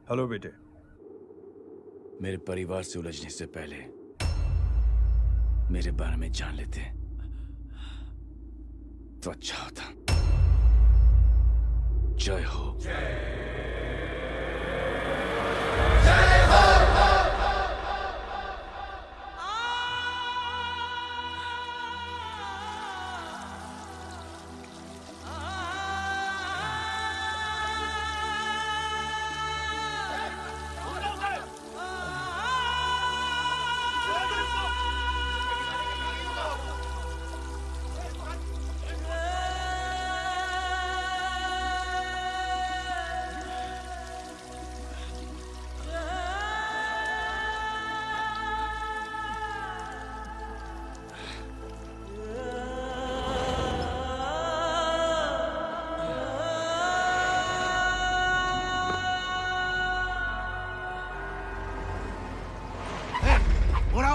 हेलो बेटे। मेरे परिवार से उलझने से पहले मेरे बारे में जान लेते तो अच्छा होता। जय हो।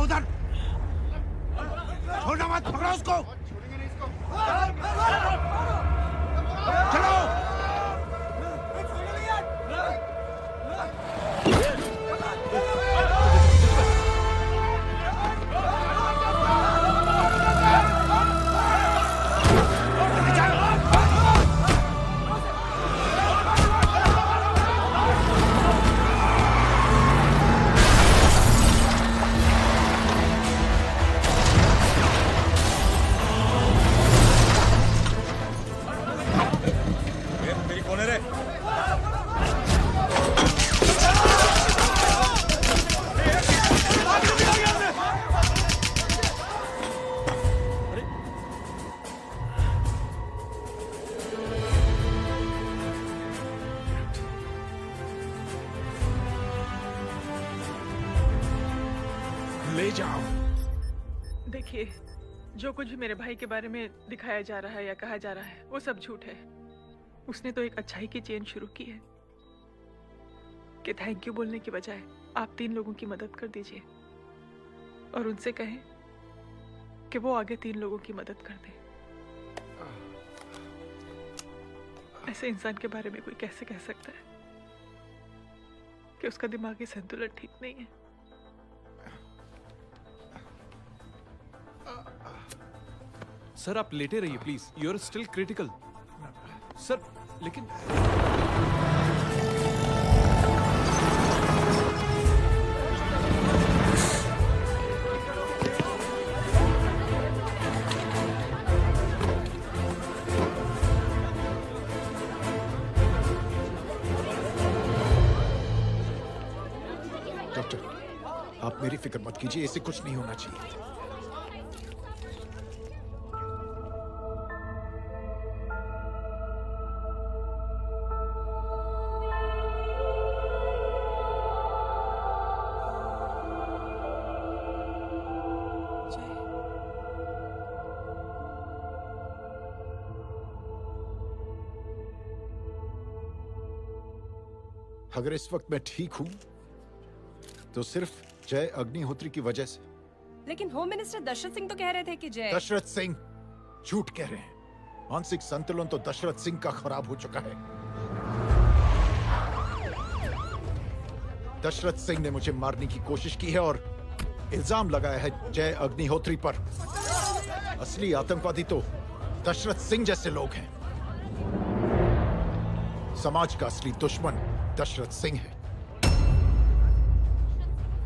उधर छोड़ना मत, पकड़ो उसको। चलो। ले जाओ। देखिए, जो कुछ भी मेरे भाई के बारे में दिखाया जा रहा है या कहा जा रहा है वो सब झूठ है। उसने तो एक अच्छाई की चेन शुरू की है कि थैंक यू बोलने की बजाय आप 3 लोगों की मदद कर दीजिए और उनसे कहें कि वो आगे 3 लोगों की मदद कर दे। ऐसे इंसान के बारे में कोई कैसे कह सकता है कि उसका दिमागी संतुलन ठीक नहीं है? सर आप लेटे रहिए please, you are still critical. Sir लेकिन डॉक्टर, आप मेरी फिक्र मत कीजिए, इसे कुछ नहीं होना चाहिए। अगर इस वक्त मैं ठीक हूं तो सिर्फ जय अग्निहोत्री की वजह से। लेकिन होम मिनिस्टर दशरथ सिंह तो कह रहे थे कि जय। दशरथ सिंह झूठ कह रहे हैं। मानसिक संतुलन तो दशरथ सिंह का खराब हो चुका है। दशरथ सिंह ने मुझे मारने की कोशिश की है और इल्जाम लगाया है जय अग्निहोत्री पर। असली आतंकवादी तो दशरथ सिंह जैसे लोग हैं। समाज का असली दुश्मन दशरथ सिंह है,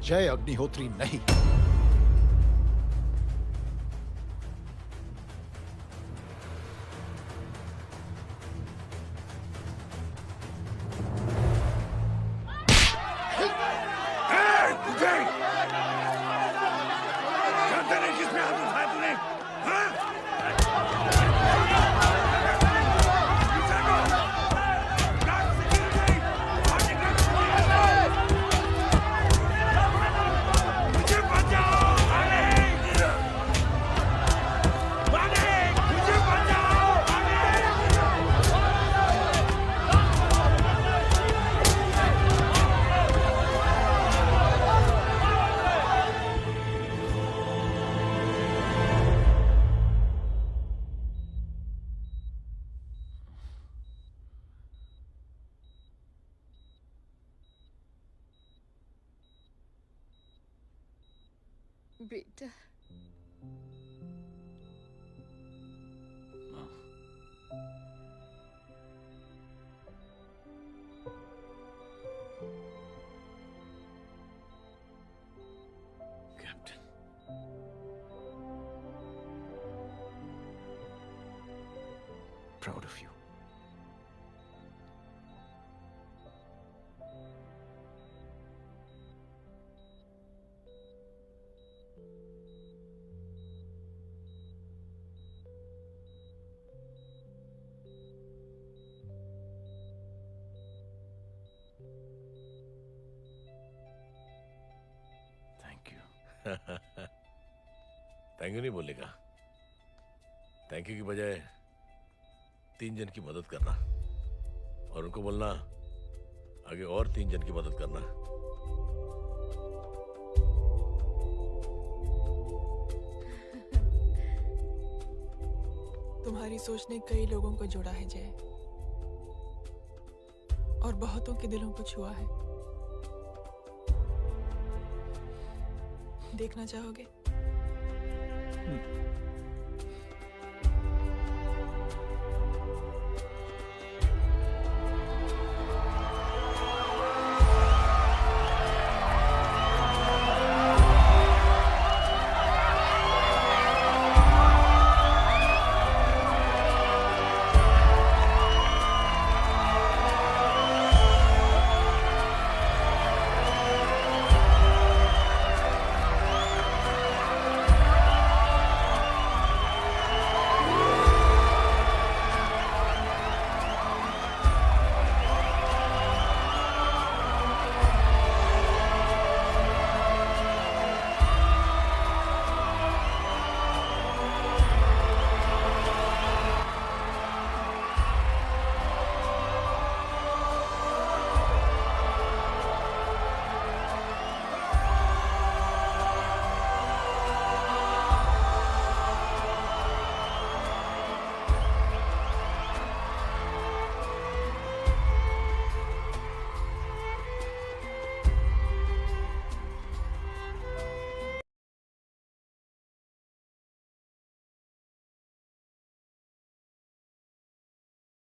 जय अग्निहोत्री नहीं। बचाओ! बेटा Proud of you. Thank you. Thank you नहीं बोलेगा, थैंक यू की बजाय 3 जन की मदद करना और उनको बोलना आगे और 3 जन की मदद करना। तुम्हारी सोच ने कई लोगों को जोड़ा है जय, और बहुतों के दिलों को छुआ है। देखना चाहोगे?